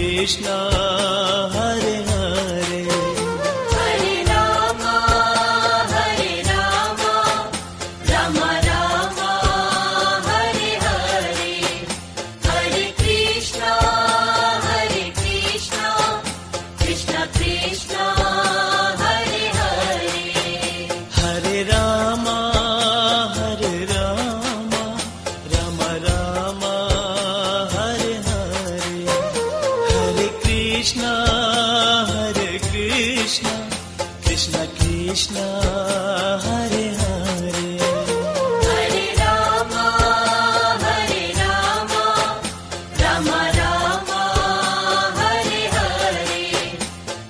कृष्णा हरे हरे हरे रामा राम राम हरे हरे, हरे कृष्णा कृष्ण कृष्ण हरे हरे। हरे रामा राम राम हरे हरे, हरे कृष्णा कृष्ण कृष्ण हरे हरे। हरे रामा राम राम हरे हरे,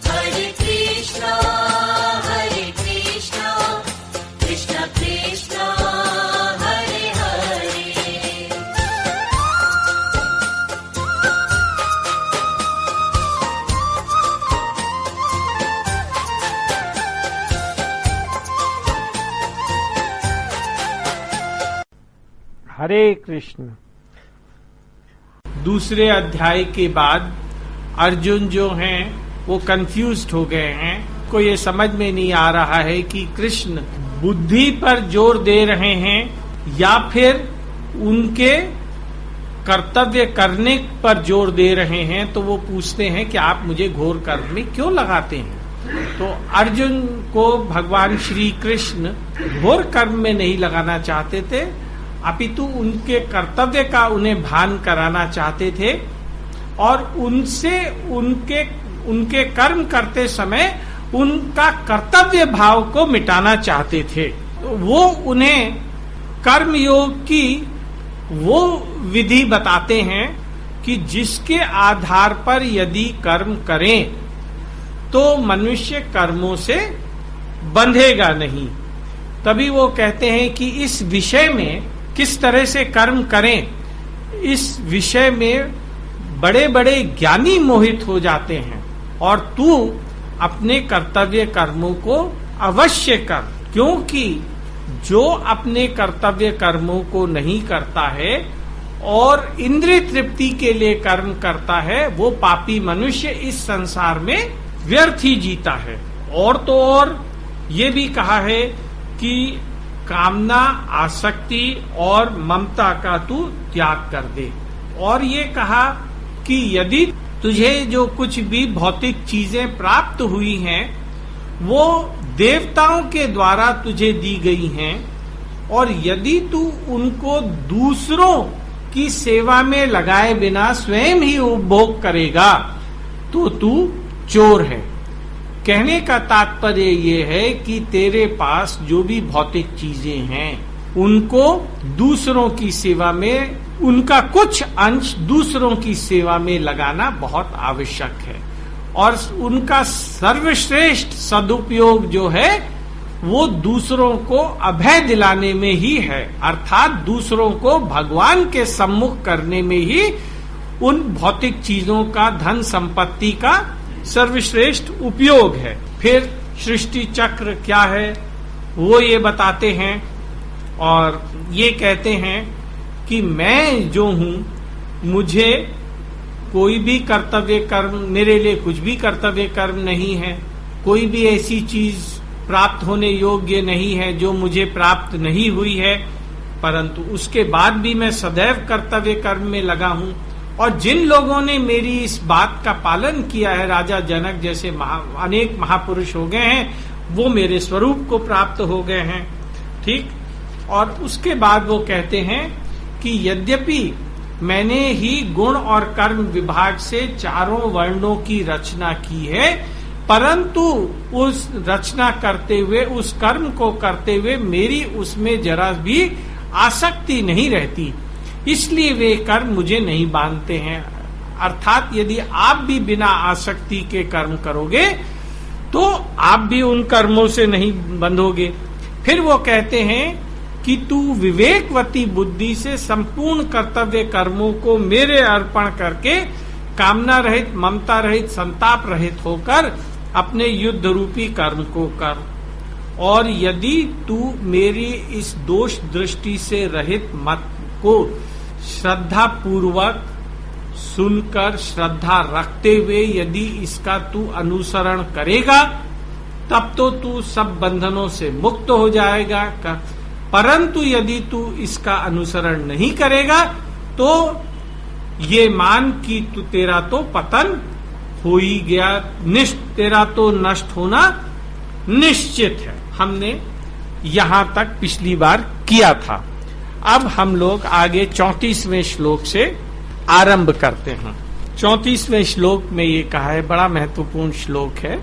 हरे कृष्णा कृष्ण कृष्ण हरे हरे। हरे कृष्ण। दूसरे अध्याय के बाद अर्जुन जो हैं वो कंफ्यूज्ड हो गए हैं। को ये समझ में नहीं आ रहा है कि कृष्ण बुद्धि पर जोर दे रहे हैं या फिर उनके कर्तव्य करने पर जोर दे रहे हैं। तो वो पूछते हैं कि आप मुझे घोर कर्म में क्यों लगाते हैं। तो अर्जुन को भगवान श्री कृष्ण घोर कर्म में नहीं लगाना चाहते थे, अपितु उनके कर्तव्य का उन्हें भान कराना चाहते थे और उनसे उनके कर्म करते समय उनका कर्तव्य भाव को मिटाना चाहते थे। तो वो उन्हें कर्म योग की वो विधि बताते हैं कि जिसके आधार पर यदि कर्म करें तो मनुष्य कर्मों से बंधेगा नहीं। तभी वो कहते हैं कि इस विषय में किस तरह से कर्म करें, इस विषय में बड़े बड़े ज्ञानी मोहित हो जाते हैं और तू अपने कर्तव्य कर्मों को अवश्य कर, क्योंकि जो अपने कर्तव्य कर्मों को नहीं करता है और इंद्रिय तृप्ति के लिए कर्म करता है वो पापी मनुष्य इस संसार में व्यर्थ ही जीता है। और तो और ये भी कहा है कि कामना, आसक्ति और ममता का तू त्याग कर दे। और ये कहा कि यदि तुझे जो कुछ भी भौतिक चीजें प्राप्त हुई हैं वो देवताओं के द्वारा तुझे दी गई हैं और यदि तू उनको दूसरों की सेवा में लगाए बिना स्वयं ही उपभोग करेगा तो तू चोर है। कहने का तात्पर्य ये है कि तेरे पास जो भी भौतिक चीजें हैं उनको दूसरों की सेवा में, उनका कुछ अंश दूसरों की सेवा में लगाना बहुत आवश्यक है और उनका सर्वश्रेष्ठ सदुपयोग जो है वो दूसरों को अभय दिलाने में ही है, अर्थात दूसरों को भगवान के सम्मुख करने में ही उन भौतिक चीजों का, धन संपत्ति का सर्वश्रेष्ठ उपयोग है। फिर सृष्टि चक्र क्या है वो ये बताते हैं और ये कहते हैं कि मैं जो हूं, मुझे कोई भी कर्तव्य कर्म, मेरे लिए कुछ भी कर्तव्य कर्म नहीं है, कोई भी ऐसी चीज प्राप्त होने योग्य नहीं है जो मुझे प्राप्त नहीं हुई है, परंतु उसके बाद भी मैं सदैव कर्तव्य कर्म में लगा हूं। और जिन लोगों ने मेरी इस बात का पालन किया है, राजा जनक जैसे अनेक महापुरुष हो गए हैं, वो मेरे स्वरूप को प्राप्त हो गए हैं। ठीक। और उसके बाद वो कहते हैं कि यद्यपि मैंने ही गुण और कर्म विभाग से चारों वर्णों की रचना की है, परंतु उस रचना करते हुए, उस कर्म को करते हुए मेरी उसमें जरा भी आसक्ति नहीं रहती, इसलिए वे कर्म मुझे नहीं बांधते हैं। अर्थात यदि आप भी बिना आसक्ति के कर्म करोगे तो आप भी उन कर्मों से नहीं बंधोगे। फिर वो कहते हैं कि तू विवेकवती बुद्धि से संपूर्ण कर्तव्य कर्मों को मेरे अर्पण करके कामना रहित, ममता रहित, संताप रहित होकर अपने युद्ध रूपी कर्म को कर। और यदि तू मेरी इस दोष दृष्टि से रहित मत को श्रद्धा पूर्वक सुनकर श्रद्धा रखते हुए यदि इसका तू अनुसरण करेगा तब तो तू सब बंधनों से मुक्त हो जाएगा। परंतु यदि तू इसका अनुसरण नहीं करेगा तो ये मान कि तू तेरा तो पतन हो ही गया, तेरा तो नष्ट होना निश्चित है। हमने यहां तक पिछली बार किया था। अब हम लोग आगे 34वें श्लोक से आरंभ करते हैं। 34वें श्लोक में ये कहा है, बड़ा महत्वपूर्ण श्लोक है।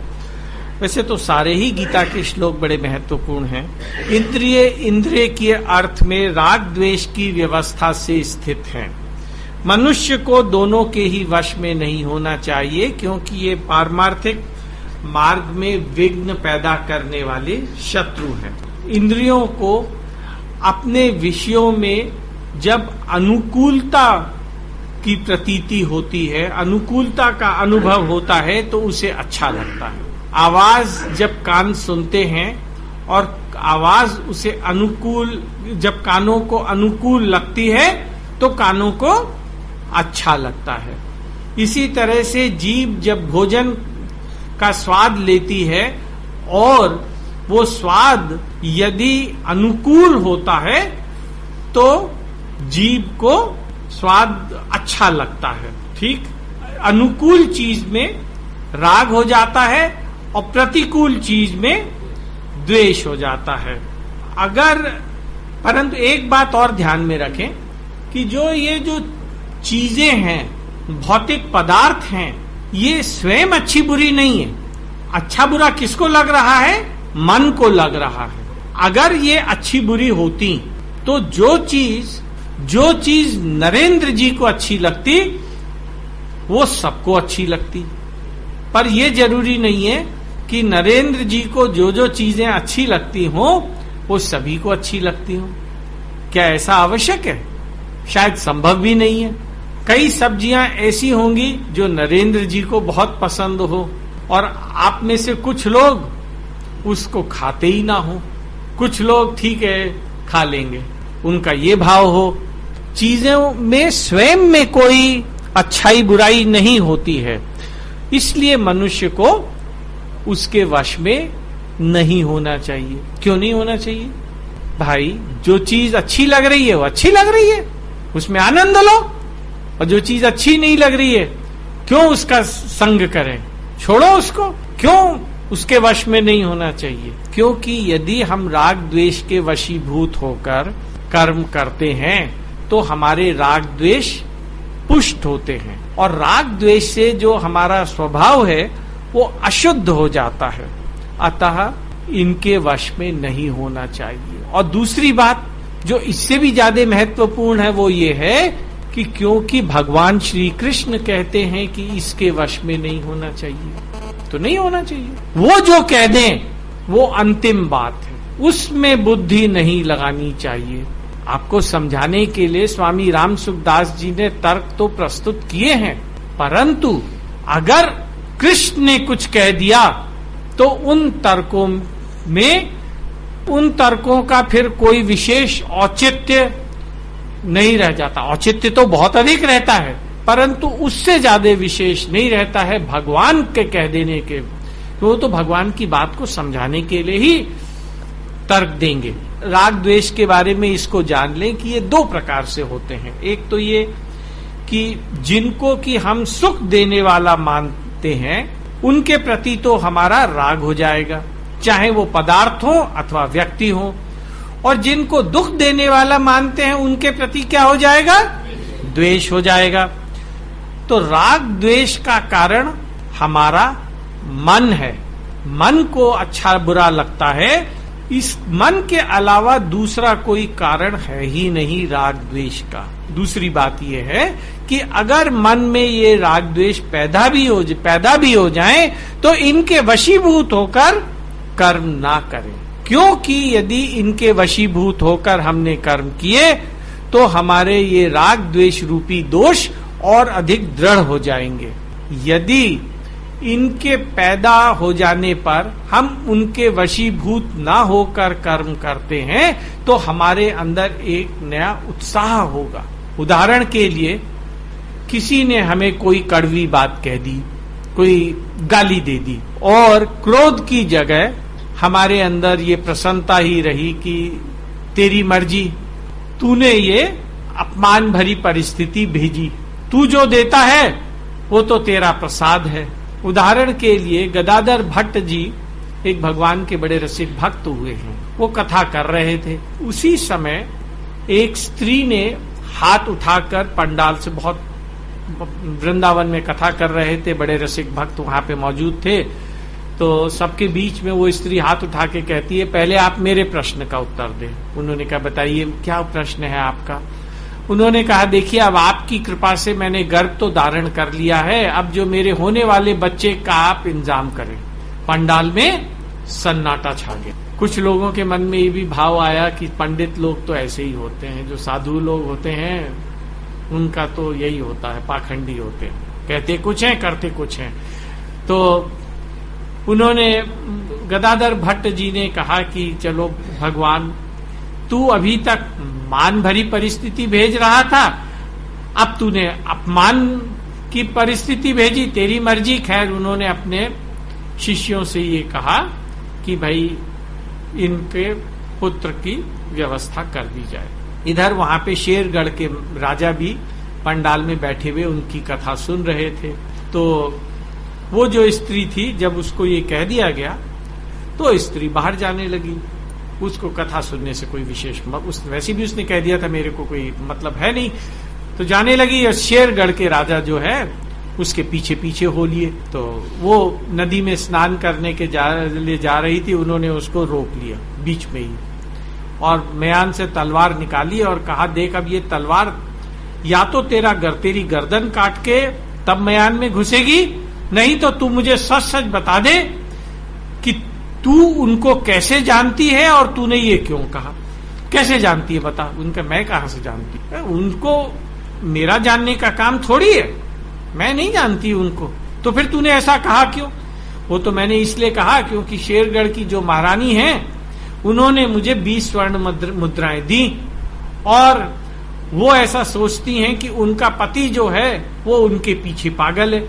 वैसे तो सारे ही गीता के श्लोक बड़े महत्वपूर्ण हैं। इंद्रिय के अर्थ में राग द्वेष की व्यवस्था से स्थित है। मनुष्य को दोनों के ही वश में नहीं होना चाहिए, क्योंकि ये पारमार्थिक मार्ग में विघ्न पैदा करने वाले शत्रु हैं। इंद्रियों को अपने विषयों में जब अनुकूलता की प्रतीति होती है, अनुकूलता का अनुभव होता है, तो उसे अच्छा लगता है। आवाज जब कान सुनते हैं और आवाज उसे अनुकूल, जब कानों को अनुकूल लगती है तो कानों को अच्छा लगता है। इसी तरह से जीभ जब भोजन का स्वाद लेती है और वो स्वाद यदि अनुकूल होता है तो जीभ को स्वाद अच्छा लगता है। ठीक, अनुकूल चीज में राग हो जाता है और प्रतिकूल चीज में द्वेष हो जाता है। परंतु एक बात और ध्यान में रखें कि ये जो चीजें हैं, भौतिक पदार्थ हैं, ये स्वयं अच्छी बुरी नहीं है। अच्छा बुरा किसको लग रहा है? मन को लग रहा है। अगर ये अच्छी बुरी होती तो जो चीज नरेंद्र जी को अच्छी लगती वो सबको अच्छी लगती। पर यह जरूरी नहीं है कि नरेंद्र जी को जो चीजें अच्छी लगती हों वो सभी को अच्छी लगती हों। क्या ऐसा आवश्यक है? शायद संभव भी नहीं है। कई सब्जियां ऐसी होंगी जो नरेंद्र जी को बहुत पसंद हो और आप में से कुछ लोग उसको खाते ही ना हो। कुछ लोग ठीक है खा लेंगे, उनका ये भाव हो। चीजों में स्वयं में कोई अच्छाई बुराई नहीं होती है, इसलिए मनुष्य को उसके वश में नहीं होना चाहिए। क्यों नहीं होना चाहिए? भाई, जो चीज अच्छी लग रही है वो अच्छी लग रही है, उसमें आनंद लो। और जो चीज अच्छी नहीं लग रही है क्यों उसका संग करें? छोड़ो उसको। क्यों उसके वश में नहीं होना चाहिए? क्योंकि यदि हम राग द्वेष के वशीभूत होकर कर्म करते हैं तो हमारे राग द्वेष पुष्ट होते हैं और राग द्वेष से जो हमारा स्वभाव है वो अशुद्ध हो जाता है। अतः इनके वश में नहीं होना चाहिए। और दूसरी बात जो इससे भी ज्यादा महत्वपूर्ण है वो ये है कि क्योंकि भगवान श्री कृष्ण कहते हैं कि इसके वश में नहीं होना चाहिए, तो नहीं होना चाहिए। वो जो कह दें वो अंतिम बात है, उसमें बुद्धि नहीं लगानी चाहिए। आपको समझाने के लिए स्वामी राम सुखदास जी ने तर्क तो प्रस्तुत किए हैं, परंतु अगर कृष्ण ने कुछ कह दिया तो उन तर्कों का फिर कोई विशेष औचित्य नहीं रह जाता। औचित्य तो बहुत अधिक रहता है, परंतु उससे ज्यादा विशेष नहीं रहता है भगवान के कह देने के। वो तो भगवान की बात को समझाने के लिए ही तर्क देंगे। राग द्वेष के बारे में इसको जान लें कि ये दो प्रकार से होते हैं। एक तो ये कि जिनको कि हम सुख देने वाला मानते हैं उनके प्रति तो हमारा राग हो जाएगा, चाहे वो पदार्थ हो अथवा व्यक्ति हो। और जिनको दुख देने वाला मानते हैं उनके प्रति क्या हो जाएगा? द्वेष हो जाएगा। तो राग द्वेष का कारण हमारा मन है। मन को अच्छा बुरा लगता है, इस मन के अलावा दूसरा कोई कारण है ही नहीं राग द्वेष का। दूसरी बात यह है कि अगर मन में ये राग द्वेष पैदा भी हो जाए तो इनके वशीभूत होकर कर्म ना करें, क्योंकि यदि इनके वशीभूत होकर हमने कर्म किए तो हमारे ये राग द्वेष रूपी दोष और अधिक दृढ़ हो जाएंगे। यदि इनके पैदा हो जाने पर हम उनके वशीभूत ना होकर कर्म करते हैं तो हमारे अंदर एक नया उत्साह होगा। उदाहरण के लिए किसी ने हमें कोई कड़वी बात कह दी, कोई गाली दे दी, और क्रोध की जगह हमारे अंदर ये प्रसन्नता ही रही कि तेरी मर्जी, तूने ये अपमान भरी परिस्थिति भेजी, तू जो देता है वो तो तेरा प्रसाद है। उदाहरण के लिए गदाधर भट्ट जी एक भगवान के बड़े रसिक भक्त हुए हैं, वो कथा कर रहे थे। उसी समय एक स्त्री ने हाथ उठाकर पंडाल से, बहुत वृंदावन में कथा कर रहे थे, बड़े रसिक भक्त वहां पे मौजूद थे, तो सबके बीच में वो स्त्री हाथ उठा के कहती है, पहले आप मेरे प्रश्न का उत्तर दें। उन्होंने कहा, बताइए क्या प्रश्न है आपका? उन्होंने कहा, देखिए अब आपकी कृपा से मैंने गर्भ तो धारण कर लिया है, अब जो मेरे होने वाले बच्चे का आप इंतजाम करें। पंडाल में सन्नाटा छा गया। कुछ लोगों के मन में ये भी भाव आया कि पंडित लोग तो ऐसे ही होते हैं, जो साधु लोग होते हैं उनका तो यही होता है, पाखंडी होते हैं, कहते कुछ हैं करते कुछ हैं। तो उन्होंने, गदाधर भट्ट जी ने कहा कि चलो भगवान, तू अभी तक मान भरी परिस्थिति भेज रहा था, अब तूने अपमान की परिस्थिति भेजी, तेरी मर्जी। खैर उन्होंने अपने शिष्यों से ये कहा कि भाई इनके पुत्र की व्यवस्था कर दी जाए। इधर वहां पे शेरगढ़ के राजा भी पंडाल में बैठे हुए उनकी कथा सुन रहे थे। तो वो जो स्त्री थी, जब उसको ये कह दिया गया तो स्त्री बाहर जाने लगी। उसको कथा सुनने से कोई विशेष, वैसे भी उसने कह दिया था मेरे को कोई मतलब है नहीं, तो जाने लगी। और शेरगढ़ के राजा जो है उसके पीछे पीछे हो लिए। तो वो नदी में स्नान करने के लिए जा रही थी, उन्होंने उसको रोक लिया बीच में ही और म्यान से तलवार निकाली और कहा, देख अब ये तलवार या तो तेरी गर्दन काट के तब म्यान में घुसेगी, नहीं तो तू मुझे सच सच बता दे कि तू उनको कैसे जानती है और तूने ये क्यों कहा। कैसे जानती है बता। उनका, मैं कहां से जानती है, उनको मेरा जानने का काम थोड़ी है, मैं नहीं जानती उनको, तो फिर तूने ऐसा कहा क्यों। वो तो मैंने इसलिए कहा क्योंकि शेरगढ़ की जो महारानी है उन्होंने मुझे 20 स्वर्ण मुद्राएं दी और वो ऐसा सोचती हैं कि उनका पति जो है वो उनके पीछे पागल है।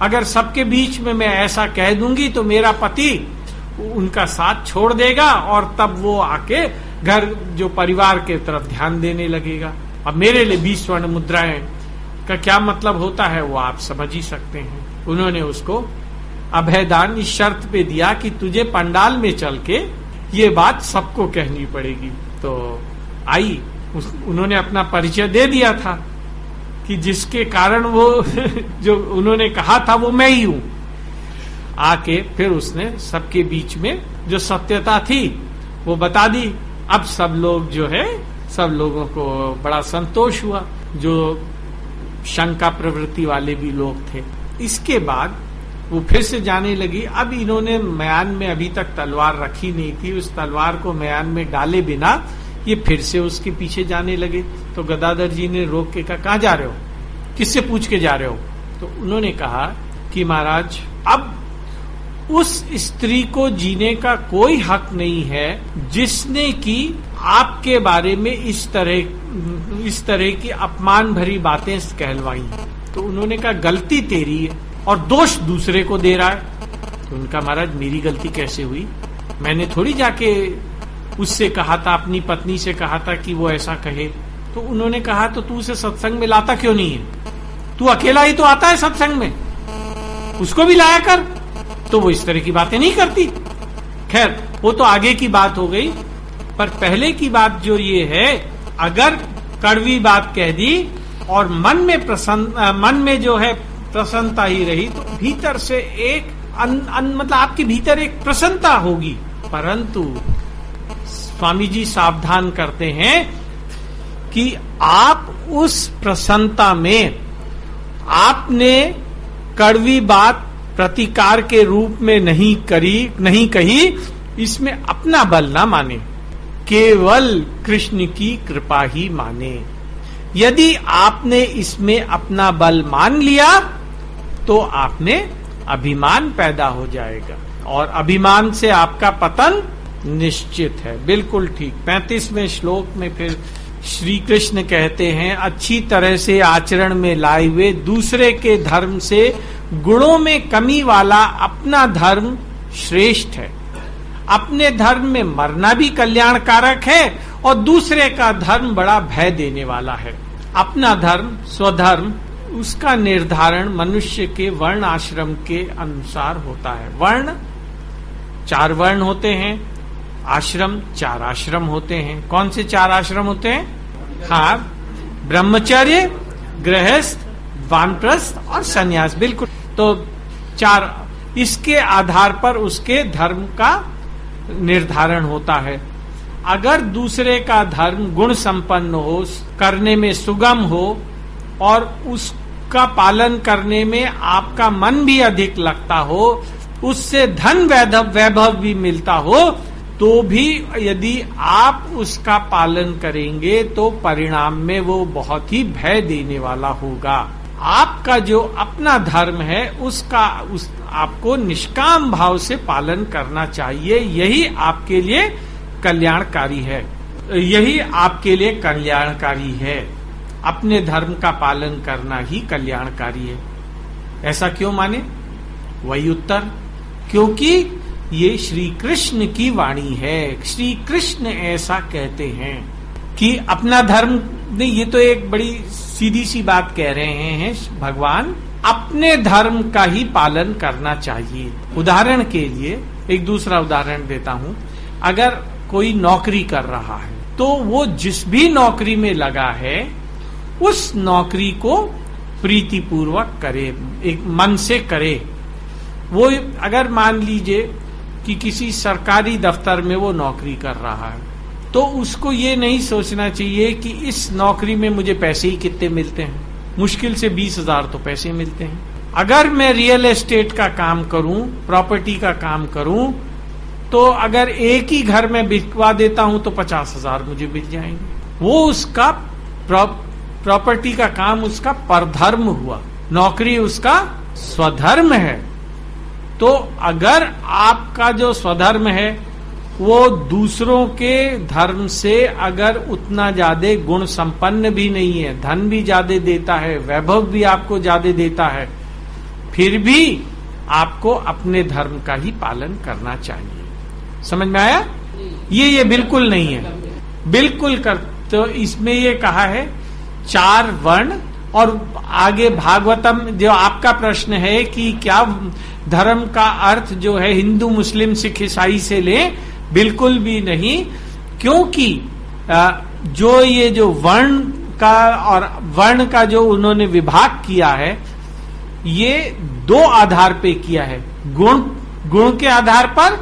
अगर सबके बीच में मैं ऐसा कह दूंगी तो मेरा पति उनका साथ छोड़ देगा और तब वो आके घर जो परिवार के तरफ ध्यान देने लगेगा। अब मेरे लिए 20 स्वर्ण मुद्राएं का क्या मतलब होता है वो आप समझ ही सकते हैं। उन्होंने उसको अभयदान इस शर्त पे दिया कि तुझे पंडाल में चल के ये बात सबको कहनी पड़ेगी। तो आई, उन्होंने अपना परिचय दे दिया था कि जिसके कारण वो जो उन्होंने कहा था वो मैं ही हूं। आके फिर उसने सबके बीच में जो सत्यता थी वो बता दी। अब सब लोग जो है, सब लोगों को बड़ा संतोष हुआ, जो शंका प्रवृत्ति वाले भी लोग थे। इसके बाद वो फिर से जाने लगी। अब इन्होंने म्यान में अभी तक तलवार रखी नहीं थी, उस तलवार को म्यान में डाले बिना ये फिर से उसके पीछे जाने लगे। तो गदाधर जी ने रोक के कहा, कहाँ जा रहे हो, किससे पूछ के जा रहे हो। तो उन्होंने कहा कि महाराज अब उस स्त्री को जीने का कोई हक नहीं है जिसने कि आपके बारे में इस तरह की अपमान भरी बातें कहलवाई। तो उन्होंने कहा गलती तेरी है और दोष दूसरे को दे रहा है। तो उनका, महाराज मेरी गलती कैसे हुई, मैंने थोड़ी जाके उससे कहा था, अपनी पत्नी से कहा था कि वो ऐसा कहे। तो उन्होंने कहा तो तू उसे सत्संग में लाता क्यों नहीं है, तू अकेला ही तो आता है सत्संग में, उसको भी लाया कर। तो वो इस तरह की बातें नहीं करती। खैर वो तो आगे की बात हो गई, पर पहले की बात जो ये है, अगर कड़वी बात कह दी और मन में जो है प्रसन्नता ही रही तो भीतर से एक मतलब आपके भीतर एक प्रसन्नता होगी। परंतु स्वामी जी सावधान करते हैं कि आप उस प्रसन्नता में आपने कड़वी बात प्रतिकार के रूप में नहीं कही, इसमें अपना बल ना माने, केवल कृष्ण की कृपा ही माने। यदि आपने इसमें अपना बल मान लिया तो आपने अभिमान पैदा हो जाएगा और अभिमान से आपका पतन निश्चित है। बिल्कुल ठीक। 35वें श्लोक में फिर श्री कृष्ण कहते हैं अच्छी तरह से आचरण में लाए हुए दूसरे के धर्म से गुणों में कमी वाला अपना धर्म श्रेष्ठ है। अपने धर्म में मरना भी कल्याणकारक है और दूसरे का धर्म बड़ा भय देने वाला है। अपना धर्म, स्वधर्म, उसका निर्धारण मनुष्य के वर्ण आश्रम के अनुसार होता है। वर्ण 4 वर्ण होते हैं, आश्रम 4 आश्रम होते हैं। कौन से 4 आश्रम होते हैं? हाँ, ब्रह्मचर्य, गृहस्थ, वानप्रस्थ और सन्यास। बिल्कुल। तो 4, इसके आधार पर उसके धर्म का निर्धारण होता है। अगर दूसरे का धर्म गुण संपन्न हो, करने में सुगम हो और उसका पालन करने में आपका मन भी अधिक लगता हो, उससे धन वैभव भी मिलता हो, तो भी यदि आप उसका पालन करेंगे तो परिणाम में वो बहुत ही भय देने वाला होगा। आपका जो अपना धर्म है उसका आपको निष्काम भाव से पालन करना चाहिए। यही आपके लिए कल्याणकारी है, यही आपके लिए कल्याणकारी है। अपने धर्म का पालन करना ही कल्याणकारी है। ऐसा क्यों माने? वही उत्तर, क्योंकि ये श्री कृष्ण की वाणी है। श्री कृष्ण ऐसा कहते हैं कि अपना धर्म नहीं, ये तो एक बड़ी सीधी सी बात कह रहे हैं भगवान, अपने धर्म का ही पालन करना चाहिए। उदाहरण के लिए एक दूसरा उदाहरण देता हूं। अगर कोई नौकरी कर रहा है तो वो जिस भी नौकरी में लगा है उस नौकरी को प्रीतिपूर्वक करे, एक मन से करे। वो अगर मान लीजिए कि किसी सरकारी दफ्तर में वो नौकरी कर रहा है तो उसको ये नहीं सोचना चाहिए कि इस नौकरी में मुझे पैसे ही कितने मिलते हैं, मुश्किल से 20,000 तो पैसे मिलते हैं। अगर मैं रियल एस्टेट का काम करूं, प्रॉपर्टी का काम करूं, तो अगर एक ही घर में बिकवा देता हूं तो 50,000 मुझे मिल जाएंगे। वो उसका प्रॉपर्टी का काम उसका परधर्म हुआ, नौकरी उसका स्वधर्म है। तो अगर आपका जो स्वधर्म है वो दूसरों के धर्म से अगर उतना ज्यादा गुण संपन्न भी नहीं है, धन भी ज्यादा देता है, वैभव भी आपको ज्यादा देता है, फिर भी आपको अपने धर्म का ही पालन करना चाहिए। समझ में आया? ये बिल्कुल नहीं है, बिल्कुल कर। तो इसमें ये कहा है 4 वर्ण। और आगे भागवतम, जो आपका प्रश्न है कि क्या धर्म का अर्थ जो है हिंदू, मुस्लिम, सिख, ईसाई से लें, बिल्कुल भी नहीं। क्योंकि जो ये जो वर्ण का और वर्ण का जो उन्होंने विभाग किया है, ये 2 आधार पे किया है, गुण के आधार पर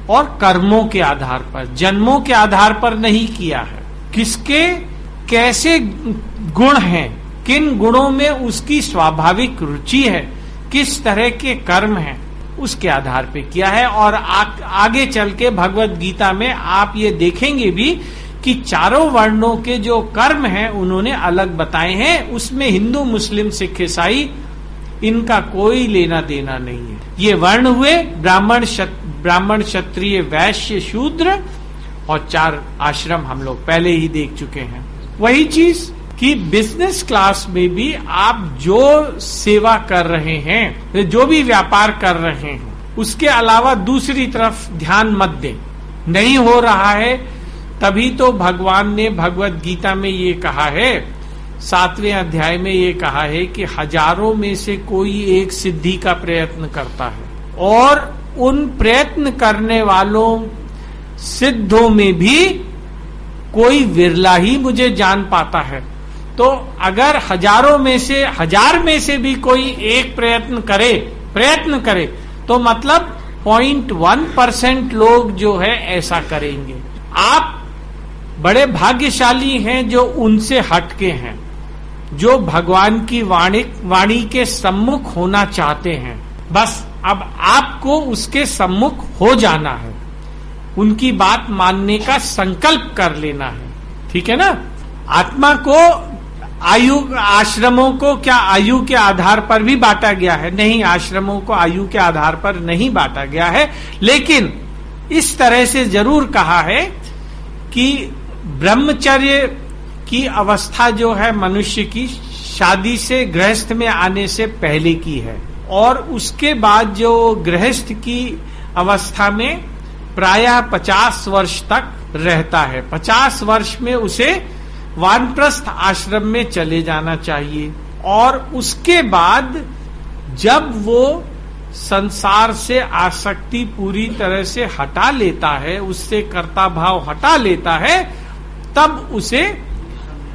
और कर्मों के आधार पर, जन्मों के आधार पर नहीं किया है। किसके कैसे गुण हैं, किन गुणों में उसकी स्वाभाविक रुचि है, किस तरह के कर्म हैं, उसके आधार पे किया है। और आगे चल के भगवत गीता में आप ये देखेंगे भी कि 4 वर्णों के जो कर्म हैं उन्होंने अलग बताए हैं। उसमें हिंदू, मुस्लिम, सिख, ईसाई इनका कोई लेना देना नहीं है। ये वर्ण हुए ब्राह्मण, क्षत्रिय, वैश्य, शूद्र, और 4 आश्रम हम लोग पहले ही देख चुके हैं। वही चीज कि बिजनेस क्लास में भी आप जो सेवा कर रहे हैं, जो भी व्यापार कर रहे हैं, उसके अलावा दूसरी तरफ ध्यान मत दें। नहीं हो रहा है, तभी तो भगवान ने भगवत गीता में ये कहा है, 7वें अध्याय में ये कहा है कि हजारों में से कोई एक सिद्धि का प्रयत्न करता है, और उन प्रयत्न करने वालों सिद्धों में भी कोई विरला ही मुझे जान पाता है। तो अगर 1000 में से भी कोई एक प्रयत्न करे तो मतलब 0.1% लोग जो है ऐसा करेंगे। आप बड़े भाग्यशाली हैं जो उनसे हटके हैं, जो भगवान की वाणी के सम्मुख होना चाहते हैं। बस अब आपको उसके सम्मुख हो जाना है, उनकी बात मानने का संकल्प कर लेना है। ठीक है ना? आत्मा को आश्रमों को क्या आयु के आधार पर भी बांटा गया है? नहीं, आश्रमों को आयु के आधार पर नहीं बांटा गया है, लेकिन इस तरह से जरूर कहा है कि ब्रह्मचर्य की अवस्था जो है मनुष्य की शादी से गृहस्थ में आने से पहले की है, और उसके बाद जो गृहस्थ की अवस्था में प्रायः 50 वर्ष तक रहता है। 50 वर्ष में उसे वानप्रस्थ आश्रम में चले जाना चाहिए, और उसके बाद जब वो संसार से आसक्ति पूरी तरह से हटा लेता है, उससे कर्ता भाव हटा लेता है, तब उसे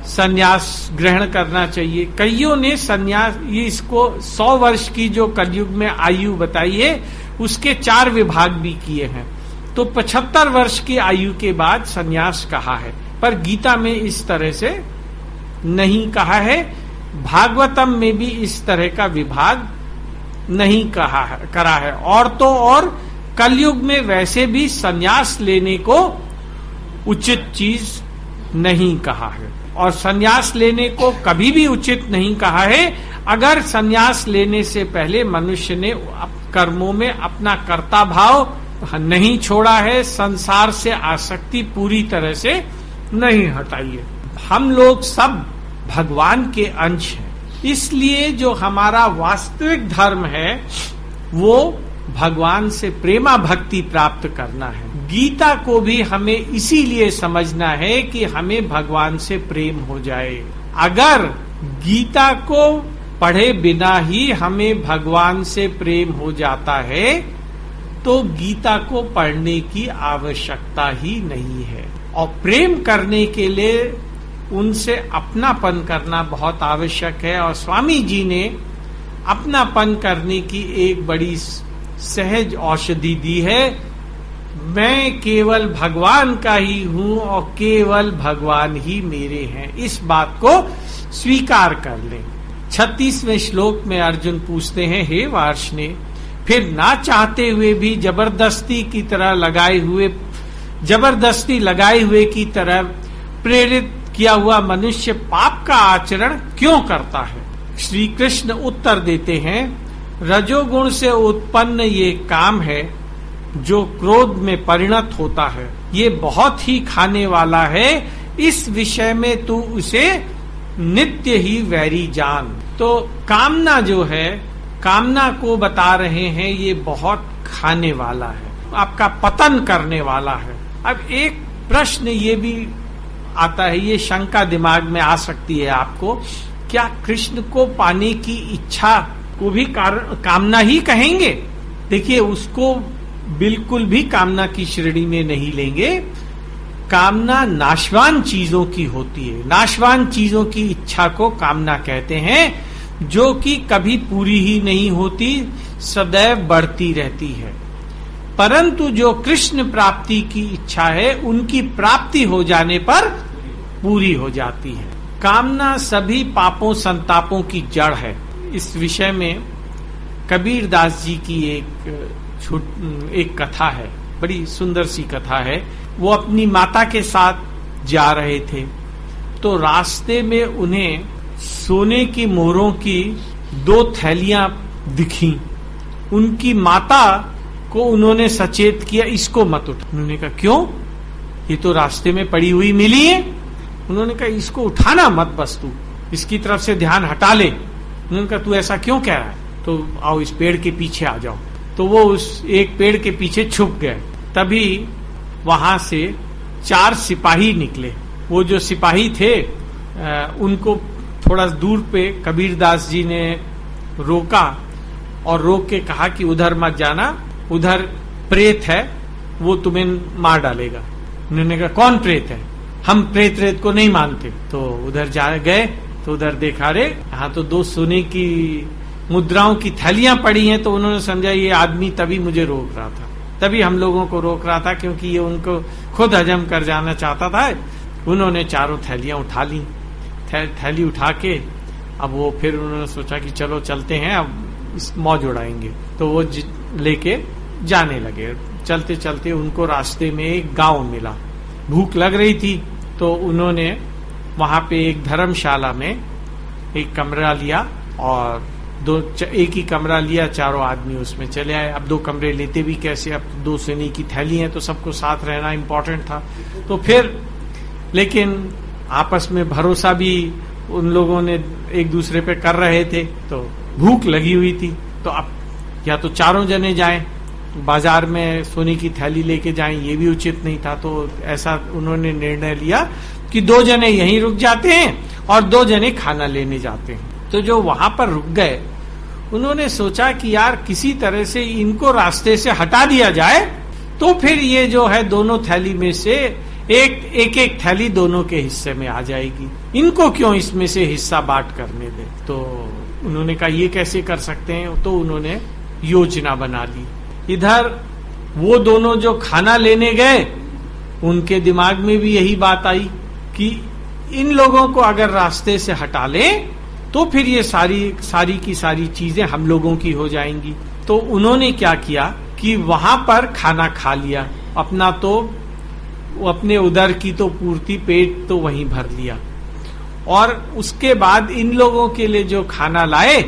संन्यास ग्रहण करना चाहिए। कईयों ने संन्यास, ये इसको 100 वर्ष की जो कलयुग में आयु बताई है उसके 4 विभाग भी किए हैं। तो 75 वर्ष की आयु के बाद संन्यास कहा है, पर गीता में इस तरह से नहीं कहा है। भागवतम में भी इस तरह का विभाग नहीं करा है। और तो और कलयुग में वैसे भी संन्यास लेने को उचित चीज नहीं कहा है, और संन्यास लेने को कभी भी उचित नहीं कहा है अगर संन्यास लेने से पहले मनुष्य ने कर्मों में अपना कर्ता भाव नहीं छोड़ा है, संसार से आसक्ति पूरी तरह से नहीं हटाई है। हम लोग सब भगवान के अंश हैं, इसलिए जो हमारा वास्तविक धर्म है वो भगवान से प्रेमा भक्ति प्राप्त करना है। गीता को भी हमें इसीलिए समझना है कि हमें भगवान से प्रेम हो जाए। अगर गीता को पढ़े बिना ही हमें भगवान से प्रेम हो जाता है तो गीता को पढ़ने की आवश्यकता ही नहीं है। और प्रेम करने के लिए उनसे अपनापन करना बहुत आवश्यक है, और स्वामी जी ने अपनापन करने की एक बड़ी सहज औषधि दी है। मैं केवल भगवान का ही हूं और केवल भगवान ही मेरे हैं, इस बात को स्वीकार कर लें। 36वें श्लोक में अर्जुन पूछते हैं, हे वार्ष्णेय, फिर ना चाहते हुए भी जबरदस्ती लगाए हुए की तरह प्रेरित किया हुआ मनुष्य पाप का आचरण क्यों करता है? श्री कृष्ण उत्तर देते हैं, रजोगुण से उत्पन्न ये काम है जो क्रोध में परिणत होता है, ये बहुत ही खाने वाला है, इस विषय में तू उसे नित्य ही वैरी जान। तो कामना जो है, कामना को बता रहे हैं ये बहुत खाने वाला है, आपका पतन करने वाला है। अब एक प्रश्न ये भी आता है, ये शंका दिमाग में आ सकती है आपको, क्या कृष्ण को पाने की इच्छा को भी कामना ही कहेंगे? देखिए, उसको बिल्कुल भी कामना की श्रेणी में नहीं लेंगे। कामना नाशवान चीजों की होती है, नाशवान चीजों की इच्छा को कामना कहते हैं, जो कि कभी पूरी ही नहीं होती, सदैव बढ़ती रहती है। परंतु जो कृष्ण प्राप्ति की इच्छा है, उनकी प्राप्ति हो जाने पर पूरी हो जाती है। कामना सभी पापों संतापों की जड़ है। इस विषय में कबीर दास जी की एक कथा है, बड़ी सुंदर सी कथा है। वो अपनी माता के साथ जा रहे थे, तो रास्ते में उन्हें सोने की मोहरों की 2 थैलियां दिखी। उनकी माता को उन्होंने सचेत किया, इसको मत उठा। उन्होंने कहा, क्यों? ये तो रास्ते में पड़ी हुई मिली है। उन्होंने कहा, इसको उठाना मत, बस तू इसकी तरफ से ध्यान हटा ले। उन्होंने कहा, तू ऐसा क्यों कह रहा है? तो आओ इस पेड़ के पीछे आ जाओ। तो वो उस एक पेड़ के पीछे छुप गए। तभी वहां से 4 सिपाही निकले। वो जो सिपाही थे उनको थोड़ा दूर पे कबीरदास जी ने रोका और रोक के कहा कि उधर मत जाना, उधर प्रेत है, वो तुम्हें मार डालेगा। उन्होंने कहा, कौन प्रेत है? हम प्रेत को नहीं मानते। तो उधर जा गए तो उधर देखा, रे यहाँ तो 2 सोने की मुद्राओं की थैलियां पड़ी हैं। तो उन्होंने समझा ये आदमी तभी मुझे रोक रहा था, तभी हम लोगों को रोक रहा था, क्योंकि ये उनको खुद हजम कर जाना चाहता था। उन्होंने 4 थैलियां उठा ली। थैली उठा के अब वो फिर उन्होंने सोचा कि चलो चलते हैं, अब इस मौज उड़ाएंगे। तो वो लेके जाने लगे। चलते चलते उनको रास्ते में एक गांव मिला। भूख लग रही थी, तो उन्होंने वहां पे एक धर्मशाला में एक कमरा लिया, और एक ही कमरा लिया, 4 आदमी उसमें चले आए। अब 2 कमरे लेते भी कैसे? अब 2 सोने की थैली है तो सबको साथ रहना इम्पोर्टेंट था। तो फिर लेकिन आपस में भरोसा भी उन लोगों ने एक दूसरे पे कर रहे थे, तो भूख लगी हुई थी। तो अब या तो चारों जने जाएं, बाजार में सोने की थैली लेके जाएं, ये भी उचित नहीं था। तो ऐसा उन्होंने निर्णय लिया कि 2 जने यहीं रुक जाते हैं और 2 जने खाना लेने जाते हैं। तो जो वहां पर रुक गए, उन्होंने सोचा कि यार किसी तरह से इनको रास्ते से हटा दिया जाए, तो फिर ये जो है दोनों थैली में से एक थैली दोनों के हिस्से में आ जाएगी, इनको क्यों इसमें से हिस्सा बांट करने दे। तो उन्होंने कहा ये कैसे कर सकते हैं, तो उन्होंने योजना बना ली। इधर वो दोनों जो खाना लेने गए, उनके दिमाग में भी यही बात आई कि इन लोगों को अगर रास्ते से हटा लें तो फिर ये सारी की सारी चीजें हम लोगों की हो जाएंगी। तो उन्होंने क्या किया कि वहां पर खाना खा लिया, अपने उदर की तो पूर्ति, पेट तो वहीं भर लिया, और उसके बाद इन लोगों के लिए जो खाना लाए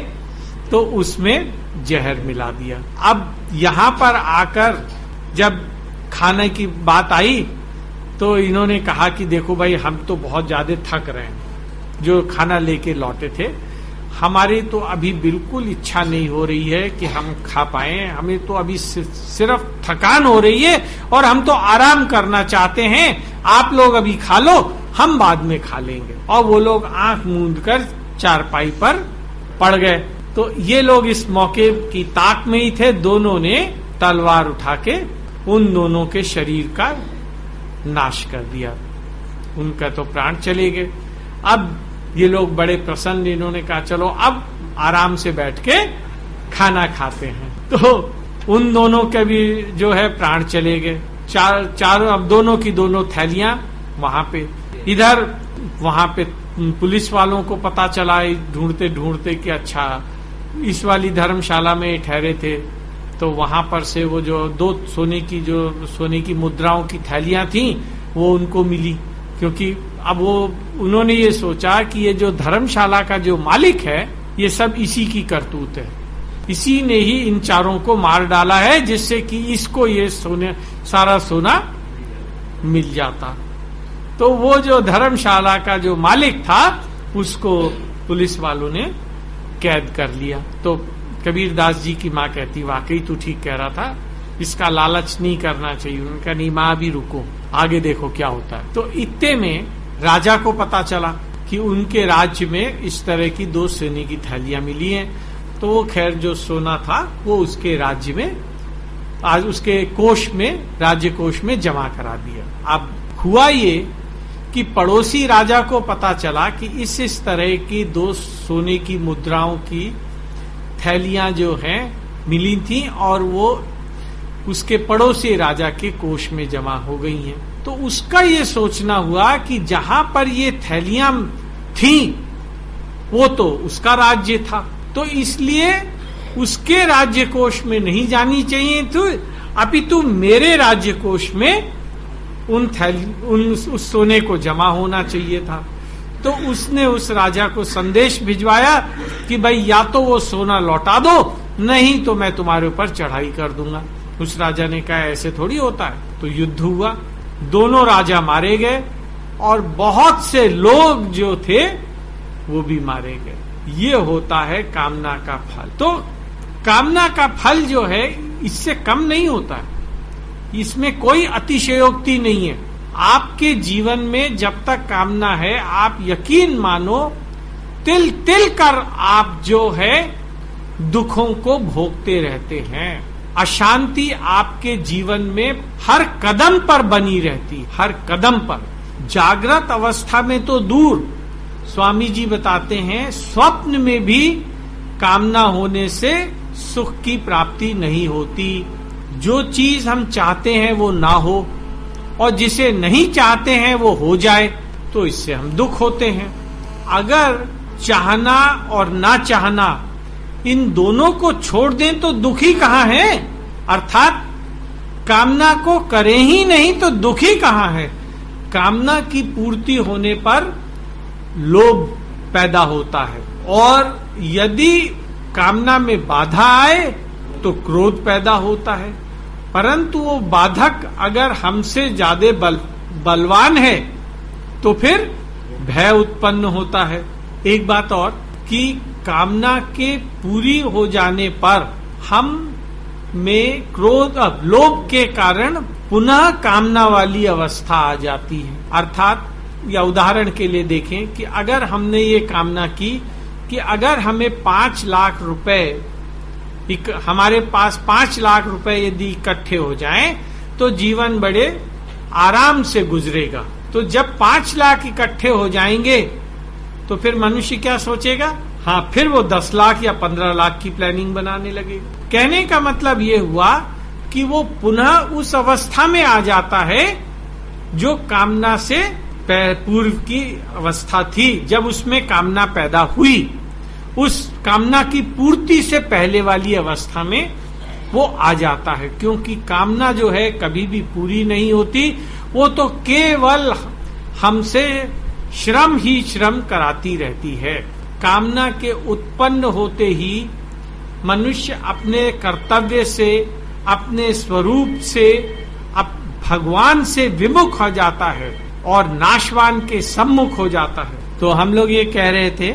तो उसमें जहर मिला दिया। अब यहां पर आकर जब खाने की बात आई तो इन्होंने कहा कि देखो भाई, हम तो बहुत ज्यादा थक रहे हैं, जो खाना लेके लौटे थे, हमारी तो अभी बिल्कुल इच्छा नहीं हो रही है कि हम खा पाए, हमें तो अभी सिर्फ थकान हो रही है और हम तो आराम करना चाहते हैं, आप लोग अभी खा लो, हम बाद में खा लेंगे। और वो लोग आंख मूंद कर चारपाई पर पड़ गए। तो ये लोग इस मौके की ताक में ही थे, दोनों ने तलवार उठा के उन दोनों के शरीर का नाश कर दिया, उनका तो प्राण चले गए। अब ये लोग बड़े प्रसन्न, इन्होंने कहा चलो अब आराम से बैठ के खाना खाते हैं। तो उन दोनों के भी जो है प्राण चले गए। चारों अब दोनों की दोनों थैलियां वहां पे, इधर वहां पे पुलिस वालों को पता चला ढूंढते ढूंढते कि अच्छा इस वाली धर्मशाला में ठहरे थे। तो वहां पर से वो जो 2 सोने की मुद्राओं की थैलियां थी वो उनको मिली, क्योंकि अब वो उन्होंने ये सोचा कि ये जो धर्मशाला का जो मालिक है ये सब इसी की करतूत है, इसी ने ही इन चारों को मार डाला है जिससे कि इसको ये सारा सोना मिल जाता। तो वो जो धर्मशाला का जो मालिक था उसको पुलिस वालों ने कैद कर लिया। तो कबीरदास जी की माँ कहती वाकई तू ठीक कह रहा था, इसका लालच नहीं करना चाहिए। उनका नहीं, माँ भी रुको, आगे देखो क्या होता है। तो इतने में राजा को पता चला कि उनके राज्य में इस तरह की 2 सोने की थैलियां मिली हैं। तो वो खैर जो सोना था वो उसके राज्य में, आज उसके कोष में, राज्य कोष में जमा करा दिया। अब हुआ ये कि पड़ोसी राजा को पता चला कि इस तरह की 2 सोने की मुद्राओं की थैलियां जो हैं मिली थी और वो उसके पड़ोसी राजा के कोष में जमा हो गई हैं। तो उसका ये सोचना हुआ कि जहां पर ये थैलियां थी वो तो उसका राज्य था, तो इसलिए उसके राज्य कोष में नहीं जानी चाहिए, तो अपितु मेरे राज्य कोष में उस सोने को जमा होना चाहिए था। तो उसने उस राजा को संदेश भिजवाया कि भाई या तो वो सोना लौटा दो, नहीं तो मैं तुम्हारे ऊपर चढ़ाई कर दूंगा। उस राजा ने कहा ऐसे थोड़ी होता है। तो युद्ध हुआ, दोनों राजा मारे गए और बहुत से लोग जो थे वो भी मारे गए। ये होता है कामना का फल। तो कामना का फल जो है इससे कम नहीं होता है, इसमें कोई अतिशयोक्ति नहीं है। आपके जीवन में जब तक कामना है, आप यकीन मानो तिल तिल कर आप जो है दुखों को भोगते रहते हैं। अशांति आपके जीवन में हर कदम पर बनी रहती, हर कदम पर। जागृत अवस्था में तो दूर, स्वामी जी बताते हैं स्वप्न में भी कामना होने से सुख की प्राप्ति नहीं होती। जो चीज हम चाहते हैं वो ना हो और जिसे नहीं चाहते हैं वो हो जाए, तो इससे हम दुख होते हैं। अगर चाहना और ना चाहना इन दोनों को छोड़ दें तो दुखी कहाँ है, अर्थात कामना को करें ही नहीं तो दुखी कहाँ है। कामना की पूर्ति होने पर लोभ पैदा होता है और यदि कामना में बाधा आए तो क्रोध पैदा होता है। परंतु वो बाधक अगर हमसे ज्यादा बलवान है तो फिर भय उत्पन्न होता है। एक बात और कि कामना के पूरी हो जाने पर हम में क्रोध लोभ के कारण पुनः कामना वाली अवस्था आ जाती है। अर्थात या उदाहरण के लिए देखें कि अगर हमने ये कामना की कि अगर हमें 5 लाख रुपए, हमारे पास 5 लाख रुपए यदि इकट्ठे हो जाएं तो जीवन बड़े आराम से गुजरेगा। तो जब 5 लाख इकट्ठे हो जाएंगे तो फिर मनुष्य क्या सोचेगा? हाँ, फिर वो 10 लाख या 15 लाख की प्लानिंग बनाने लगेगा। कहने का मतलब ये हुआ कि वो पुनः उस अवस्था में आ जाता है जो कामना से पूर्व की अवस्था थी, जब उसमें कामना पैदा हुई। उस कामना की पूर्ति से पहले वाली अवस्था में वो आ जाता है, क्योंकि कामना जो है कभी भी पूरी नहीं होती। वो तो केवल हमसे श्रम ही श्रम कराती रहती है। कामना के उत्पन्न होते ही मनुष्य अपने कर्तव्य से, अपने स्वरूप से, भगवान से विमुख हो जाता है और नाशवान के सम्मुख हो जाता है। तो हम लोग ये कह रहे थे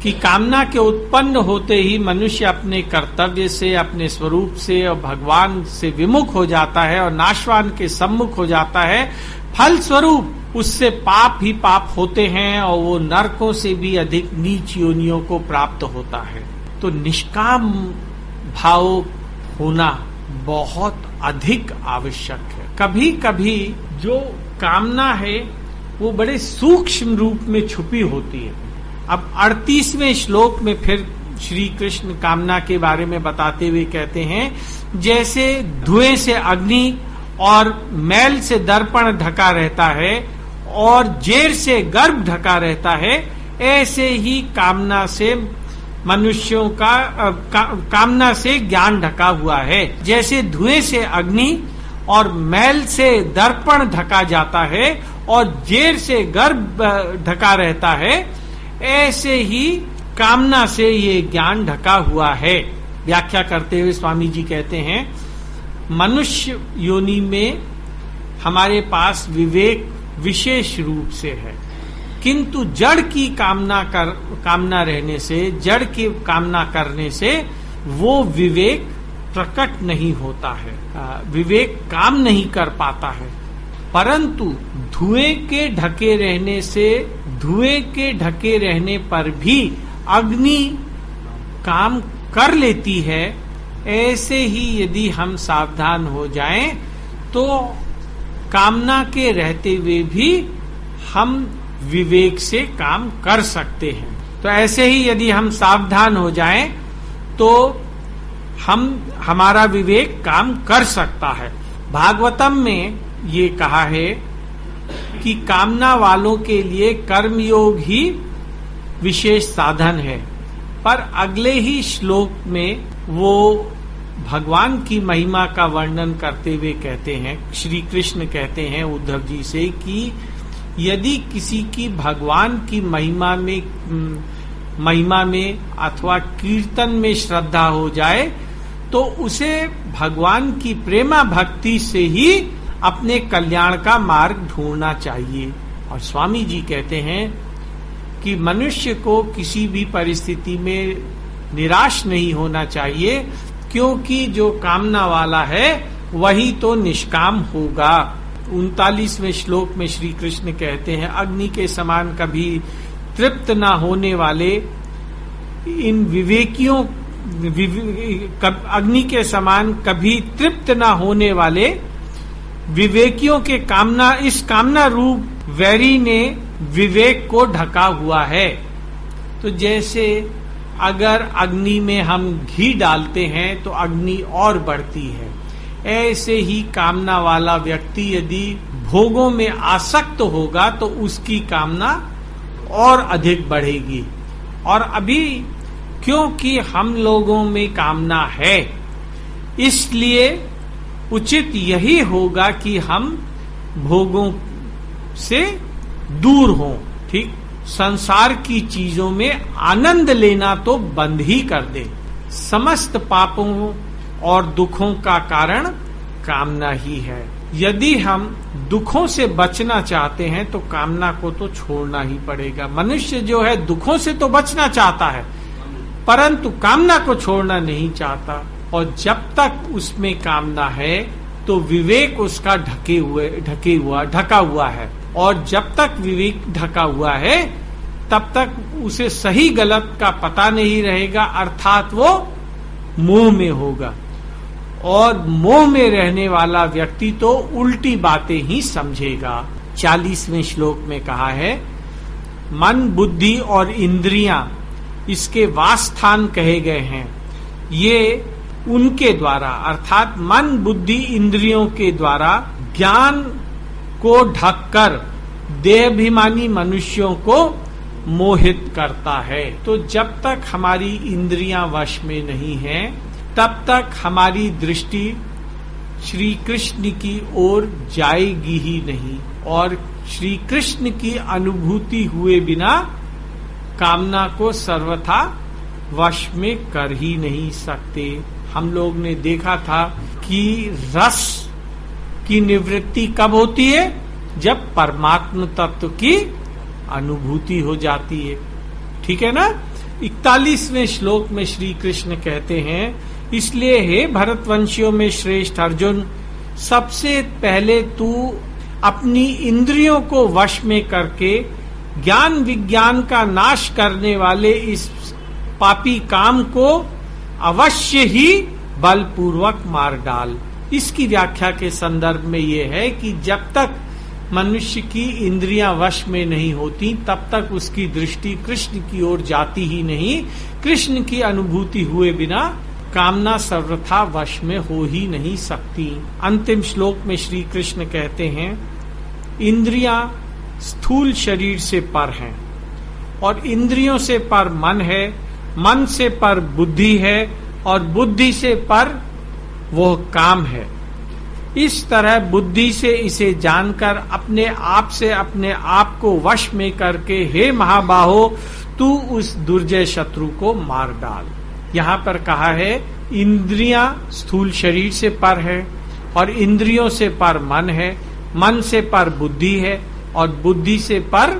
कि कामना के उत्पन्न होते ही मनुष्य अपने कर्तव्य से, अपने स्वरूप से और भगवान से विमुख हो जाता है और नाशवान के सम्मुख हो जाता है। फल स्वरूप उससे पाप ही पाप होते हैं और वो नरकों से भी अधिक नीच योनियों को प्राप्त होता है। तो निष्काम भाव होना बहुत अधिक आवश्यक है। कभी कभी जो कामना है वो बड़े सूक्ष्म रूप में छुपी होती है। अब 38वें श्लोक में फिर श्री कृष्ण कामना के बारे में बताते हुए कहते हैं, जैसे धुएं से अग्नि और मैल से दर्पण ढका रहता है और जेर से गर्भ ढका रहता है, ऐसे ही कामना से मनुष्यों का कामना से ज्ञान ढका हुआ है। जैसे धुएं से अग्नि और मैल से दर्पण ढका जाता है और जेर से गर्भ ढका रहता है, ऐसे ही कामना से ये ज्ञान ढका हुआ है। व्याख्या करते हुए स्वामी जी कहते हैं, मनुष्य योनि में हमारे पास विवेक विशेष रूप से है, किंतु जड़ की कामना रहने से, जड़ की कामना करने से वो विवेक प्रकट नहीं होता है, विवेक काम नहीं कर पाता है। परंतु धुएं के ढके रहने से, धुएं के ढके रहने पर भी अग्नि काम कर लेती है। ऐसे ही यदि हम सावधान हो जाएं तो कामना के रहते हुए भी हम विवेक से काम कर सकते हैं। तो ऐसे ही यदि हम सावधान हो जाएं तो हमारा विवेक काम कर सकता है। भागवतम में ये कहा है कि कामना वालों के लिए कर्मयोग ही विशेष साधन है, पर अगले ही श्लोक में वो भगवान की महिमा का वर्णन करते हुए कहते हैं, श्री कृष्ण कहते हैं उद्धव जी से कि यदि किसी की भगवान की महिमा में अथवा कीर्तन में श्रद्धा हो जाए तो उसे भगवान की प्रेमा भक्ति से ही अपने कल्याण का मार्ग ढूंढना चाहिए। और स्वामी जी कहते हैं कि मनुष्य को किसी भी परिस्थिति में निराश नहीं होना चाहिए, क्योंकि जो कामना वाला है वही तो निष्काम होगा। 39वें श्लोक में श्री कृष्ण कहते हैं, अग्नि के समान कभी तृप्त न होने वाले इन विवेकियों, अग्नि के समान कभी तृप्त न होने वाले विवेकियों के इस कामना रूप वैरी ने विवेक को ढका हुआ है। तो जैसे अगर अग्नि में हम घी डालते हैं तो अग्नि और बढ़ती है, ऐसे ही कामना वाला व्यक्ति यदि भोगों में आसक्त होगा तो उसकी कामना और अधिक बढ़ेगी। और अभी क्योंकि हम लोगों में कामना है, इसलिए उचित यही होगा कि हम भोगों से दूर हों। ठीक, संसार की चीजों में आनंद लेना तो बंद ही कर दे। समस्त पापों और दुखों का कारण कामना ही है। यदि हम दुखों से बचना चाहते हैं तो कामना को तो छोड़ना ही पड़ेगा। मनुष्य जो है दुखों से तो बचना चाहता है, परंतु कामना को छोड़ना नहीं चाहता। और जब तक उसमें कामना है तो विवेक उसका ढका हुआ है, और जब तक विवेक ढका हुआ है तब तक उसे सही गलत का पता नहीं रहेगा, अर्थात वो मोह में होगा। और मोह में रहने वाला व्यक्ति तो उल्टी बातें ही समझेगा। 40वें श्लोक में कहा है, मन, बुद्धि और इंद्रियां इसके वासस्थान कहे गए हैं। ये उनके द्वारा, अर्थात मन, बुद्धि, इंद्रियों के द्वारा ज्ञान को ढककर देहाभिमानी मनुष्यों को मोहित करता है। तो जब तक हमारी इंद्रियां वश में नहीं है तब तक हमारी दृष्टि श्री कृष्ण की ओर जाएगी ही नहीं, और श्री कृष्ण की अनुभूति हुए बिना कामना को सर्वथा वश में कर ही नहीं सकते। हम लोग ने देखा था कि रस की निवृत्ति कब होती है? जब परमात्म तत्व की अनुभूति हो जाती है। ठीक है ना? 41वें श्लोक में श्री कृष्ण कहते हैं, इसलिए हे भरतवंशियों में श्रेष्ठ अर्जुन, सबसे पहले तू अपनी इंद्रियों को वश में करके ज्ञान विज्ञान का नाश करने वाले इस पापी काम को अवश्य ही बलपूर्वक मार डाल। इसकी व्याख्या के संदर्भ में यह है कि जब तक मनुष्य की इंद्रियां वश में नहीं होती तब तक उसकी दृष्टि कृष्ण की ओर जाती ही नहीं। कृष्ण की अनुभूति हुए बिना कामना सर्वथा वश में हो ही नहीं सकती। अंतिम श्लोक में श्री कृष्ण कहते हैं, इंद्रियां स्थूल शरीर से पर हैं और इंद्रियों से पर मन है, मन से पर बुद्धि है और बुद्धि से पर वो काम है। इस तरह बुद्धि से इसे जानकर अपने आप से अपने आप को वश में करके हे महाबाहो, तू उस दुर्जय शत्रु को मार डाल। यहाँ पर कहा है इंद्रियां स्थूल शरीर से पर है और इंद्रियों से पर मन है, मन से पर बुद्धि है और बुद्धि से पर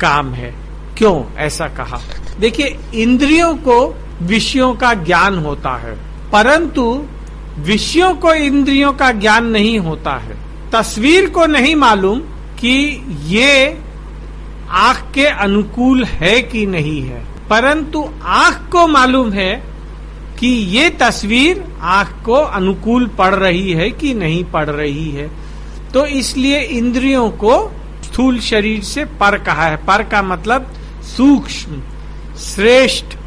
काम है। क्यों ऐसा कहा? देखिए, इंद्रियों को विषयों का ज्ञान होता है, परंतु विषयों को इंद्रियों का ज्ञान नहीं होता है। तस्वीर को नहीं मालूम कि ये आंख के अनुकूल है कि नहीं है, परंतु आंख को मालूम है कि ये तस्वीर आंख को अनुकूल पड़ रही है कि नहीं पड़ रही है। तो इसलिए इंद्रियों को स्थूल शरीर से पर कहा है। पर का मतलब सूक्ष्म, श्रेष्ठ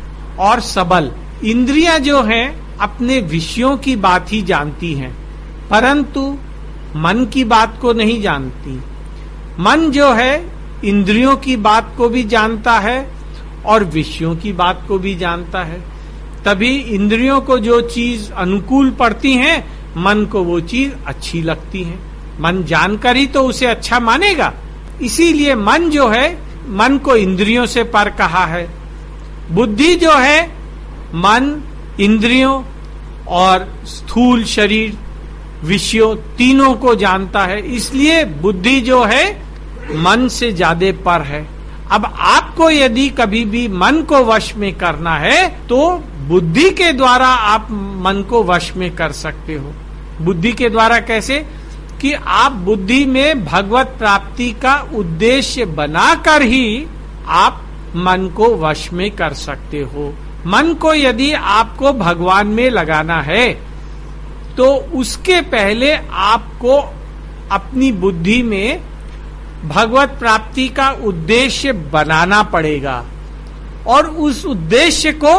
और सबल। इंद्रियां जो हैं अपने विषयों की बात ही जानती हैं, परंतु मन की बात को नहीं जानती। मन जो है इंद्रियों की बात को भी जानता है और विषयों की बात को भी जानता है। तभी इंद्रियों को जो चीज अनुकूल पड़ती है, मन को वो चीज अच्छी लगती है। मन जानकर ही तो उसे अच्छा मानेगा। इसीलिए मन जो है, मन को इंद्रियों से पर कहा है। बुद्धि जो है मन, इंद्रियों और स्थूल शरीर, विषयों तीनों को जानता है। इसलिए बुद्धि जो है मन से ज्यादा पर है। अब आपको यदि कभी भी मन को वश में करना है तो बुद्धि के द्वारा आप मन को वश में कर सकते हो। बुद्धि के द्वारा कैसे? कि आप बुद्धि में भगवत प्राप्ति का उद्देश्य बनाकर ही आप मन को वश में कर सकते हो। मन को यदि आपको भगवान में लगाना है तो उसके पहले आपको अपनी बुद्धि में भगवत प्राप्ति का उद्देश्य बनाना पड़ेगा और उस उद्देश्य को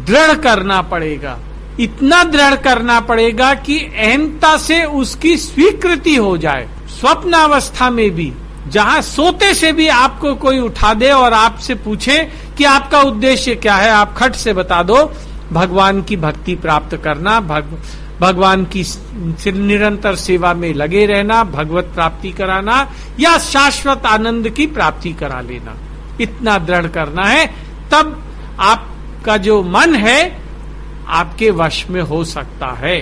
दृढ़ करना पड़ेगा। इतना दृढ़ करना पड़ेगा कि अहंता से उसकी स्वीकृति हो जाए। स्वप्नावस्था में भी, जहां सोते से भी आपको कोई उठा दे और आपसे पूछे कि आपका उद्देश्य क्या है, आप खट से बता दो, भगवान की भक्ति प्राप्त करना, भगवान की निरंतर सेवा में लगे रहना, भगवत प्राप्ति कराना या शाश्वत आनंद की प्राप्ति करा लेना। इतना दृढ़ करना है, तब आपका जो मन है आपके वश में हो सकता है।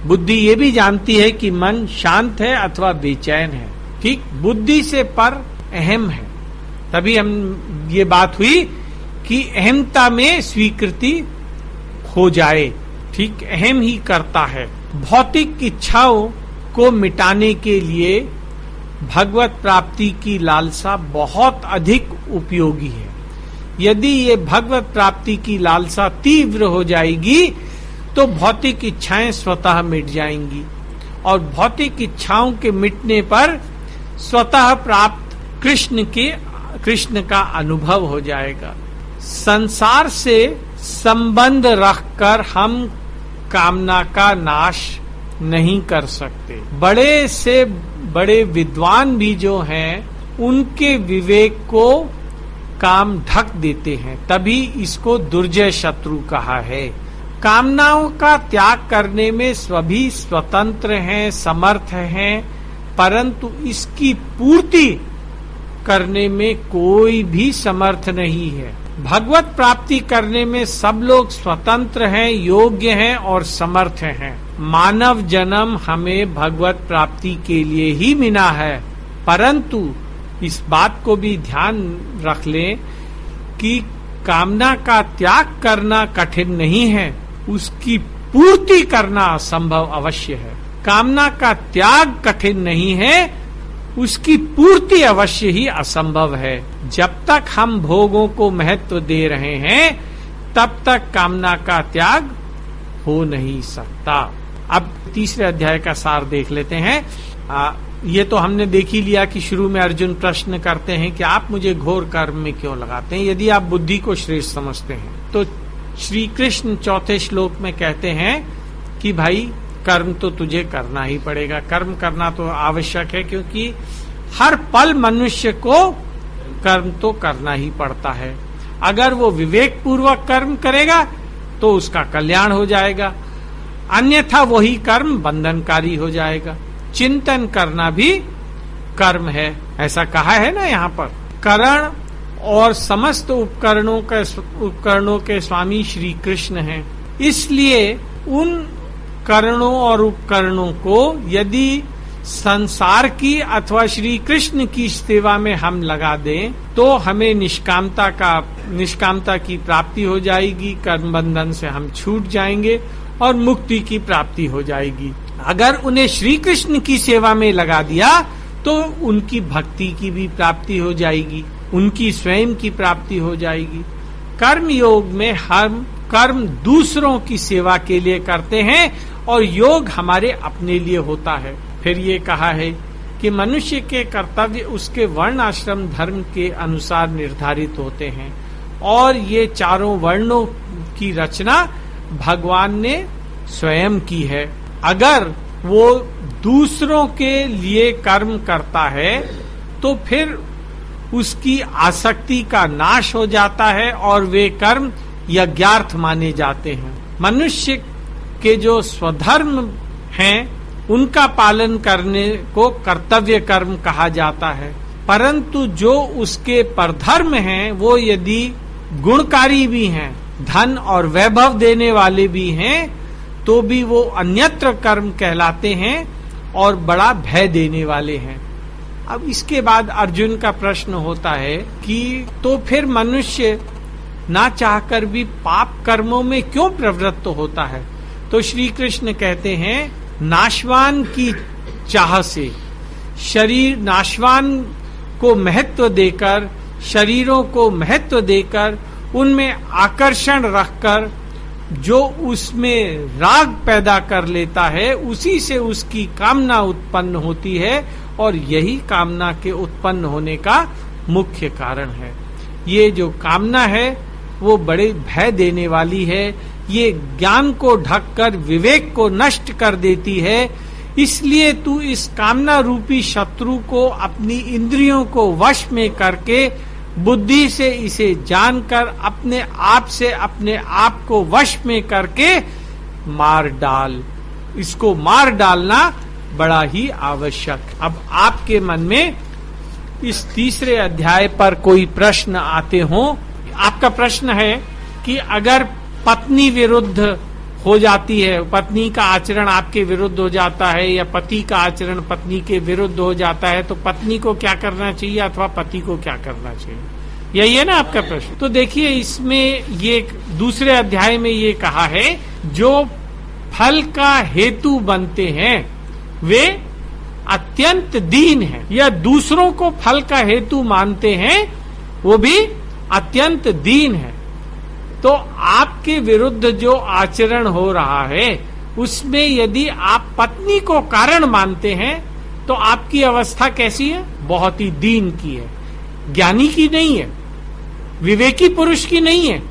बुद्धि ये भी जानती है कि मन शांत है अथवा बेचैन है। ठीक, बुद्धि से पर अहम है। तभी हम ये बात हुई कि अहमता में स्वीकृति हो जाए। ठीक, अहम ही करता है। भौतिक इच्छाओं को मिटाने के लिए भगवत प्राप्ति की लालसा बहुत अधिक उपयोगी है। यदि ये भगवत प्राप्ति की लालसा तीव्र हो जाएगी तो भौतिक इच्छाएं स्वतः मिट जाएंगी और भौतिक इच्छाओं के मिटने पर स्वतः प्राप्त कृष्ण का अनुभव हो जाएगा। संसार से संबंध रखकर हम कामना का नाश नहीं कर सकते। बड़े से बड़े विद्वान भी जो हैं उनके विवेक को काम ढक देते हैं, तभी इसको दुर्जय शत्रु कहा है। कामनाओं का त्याग करने में सभी स्वतंत्र हैं, समर्थ हैं, परंतु इसकी पूर्ति करने में कोई भी समर्थ नहीं है। भगवत प्राप्ति करने में सब लोग स्वतंत्र हैं, योग्य हैं और समर्थ हैं। मानव जन्म हमें भगवत प्राप्ति के लिए ही मिला है, परंतु इस बात को भी ध्यान रख लें कि कामना का त्याग करना कठिन नहीं है, उसकी पूर्ति करना असंभव अवश्य है। कामना का त्याग कठिन नहीं है, उसकी पूर्ति अवश्य ही असंभव है। जब तक हम भोगों को महत्व दे रहे हैं तब तक कामना का त्याग हो नहीं सकता। अब तीसरे अध्याय का सार देख लेते हैं। ये तो हमने देख ही लिया कि शुरू में अर्जुन प्रश्न करते हैं कि आप मुझे घोर कर्म में क्यों लगाते हैं यदि आप बुद्धि को श्रेष्ठ समझते हैं। तो श्री कृष्ण चौथे श्लोक में कहते हैं कि भाई कर्म तो तुझे करना ही पड़ेगा, कर्म करना तो आवश्यक है, क्योंकि हर पल मनुष्य को कर्म तो करना ही पड़ता है। अगर वो विवेक पूर्वक कर्म करेगा तो उसका कल्याण हो जाएगा, अन्यथा वही कर्म बंधनकारी हो जाएगा। चिंतन करना भी कर्म है, ऐसा कहा है ना यहाँ पर। करण और समस्त उपकरणों के स्वामी श्री कृष्ण हैं, इसलिए उन करणों और उपकरणों को यदि संसार की अथवा श्री कृष्ण की सेवा में हम लगा दें तो हमें निष्कामता की प्राप्ति हो जाएगी, कर्म बंधन से हम छूट जाएंगे और मुक्ति की प्राप्ति हो जाएगी। अगर उन्हें श्री कृष्ण की सेवा में लगा दिया तो उनकी भक्ति की भी प्राप्ति हो जाएगी, उनकी स्वयं की प्राप्ति हो जाएगी। कर्म योग में हम कर्म दूसरों की सेवा के लिए करते हैं और योग हमारे अपने लिए होता है। फिर ये कहा है कि मनुष्य के कर्तव्य उसके वर्ण आश्रम धर्म के अनुसार निर्धारित होते हैं और ये चारों वर्णों की रचना भगवान ने स्वयं की है। अगर वो दूसरों के लिए कर्म करता है तो फिर उसकी आसक्ति का नाश हो जाता है और वे कर्म यज्ञार्थ माने जाते हैं। मनुष्य के जो स्वधर्म हैं उनका पालन करने को कर्तव्य कर्म कहा जाता है, परंतु जो उसके परधर्म हैं वो यदि गुणकारी भी हैं, धन और वैभव देने वाले भी हैं, तो भी वो अन्यत्र कर्म कहलाते हैं और बड़ा भय देने वाले हैं। अब इसके बाद अर्जुन का प्रश्न होता है कि तो फिर मनुष्य ना चाहकर भी पाप कर्मों में क्यों प्रवृत्त होता है? तो श्री कृष्ण कहते हैं नाशवान की चाह से, शरीर नाशवान को महत्व देकर, शरीरों को महत्व देकर, उनमें आकर्षण रखकर जो उसमें राग पैदा कर लेता है उसी से उसकी कामना उत्पन्न होती है और यही कामना के उत्पन्न होने का मुख्य कारण है। ये जो कामना है वो बड़े भय देने वाली है, ये ज्ञान को ढककर विवेक को नष्ट कर देती है। इसलिए तू इस कामना रूपी शत्रु को अपनी इंद्रियों को वश में करके बुद्धि से इसे जानकर अपने आप से अपने आप को वश में करके मार डाल। इसको मार डालना बड़ा ही आवश्यक। अब आपके मन में इस तीसरे अध्याय पर कोई प्रश्न आते हो, आपका प्रश्न है कि अगर पत्नी विरुद्ध हो जाती है, पत्नी का आचरण आपके विरुद्ध हो जाता है या पति का आचरण पत्नी के विरुद्ध हो जाता है, तो पत्नी को क्या करना चाहिए अथवा पति को क्या करना चाहिए? यही है ना आपका प्रश्न। तो देखिए, इसमें ये दूसरे अध्याय में ये कहा है, जो फल का हेतु बनते हैं वे अत्यंत दीन हैं, या दूसरों को फल का हेतु मानते हैं वो भी अत्यंत दीन है। तो आपके विरुद्ध जो आचरण हो रहा है उसमें यदि आप पत्नी को कारण मानते हैं तो आपकी अवस्था कैसी है? बहुत ही दीन की है, ज्ञानी की नहीं है, विवेकी पुरुष की नहीं है,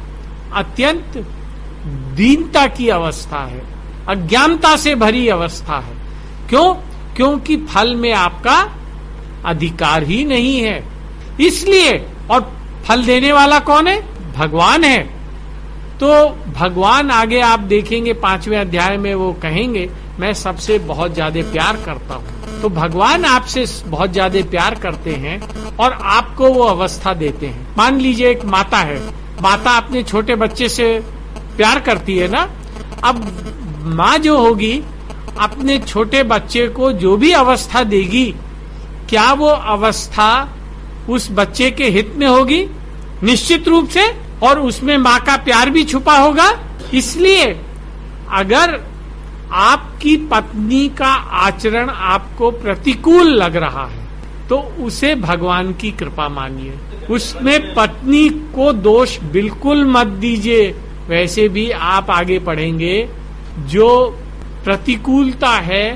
अत्यंत दीनता की अवस्था है, अज्ञानता से भरी अवस्था है। क्यों? क्योंकि फल में आपका अधिकार ही नहीं है, इसलिए। और फल देने वाला कौन है? भगवान है। तो भगवान आगे आप देखेंगे 5वें अध्याय में वो कहेंगे, मैं सबसे बहुत ज्यादा प्यार करता हूं। तो भगवान आपसे बहुत ज्यादा प्यार करते हैं और आपको वो अवस्था देते हैं। मान लीजिए एक माता है, माता अपने छोटे बच्चे से प्यार करती है ना। अब माँ जो होगी अपने छोटे बच्चे को जो भी अवस्था देगी, क्या वो अवस्था उस बच्चे के हित में होगी? निश्चित रूप से। और उसमें माँ का प्यार भी छुपा होगा। इसलिए अगर आपकी पत्नी का आचरण आपको प्रतिकूल लग रहा है तो उसे भगवान की कृपा मानिए, उसमें पत्नी को दोष बिल्कुल मत दीजिए। वैसे भी आप आगे पढ़ेंगे, जो प्रतिकूलता है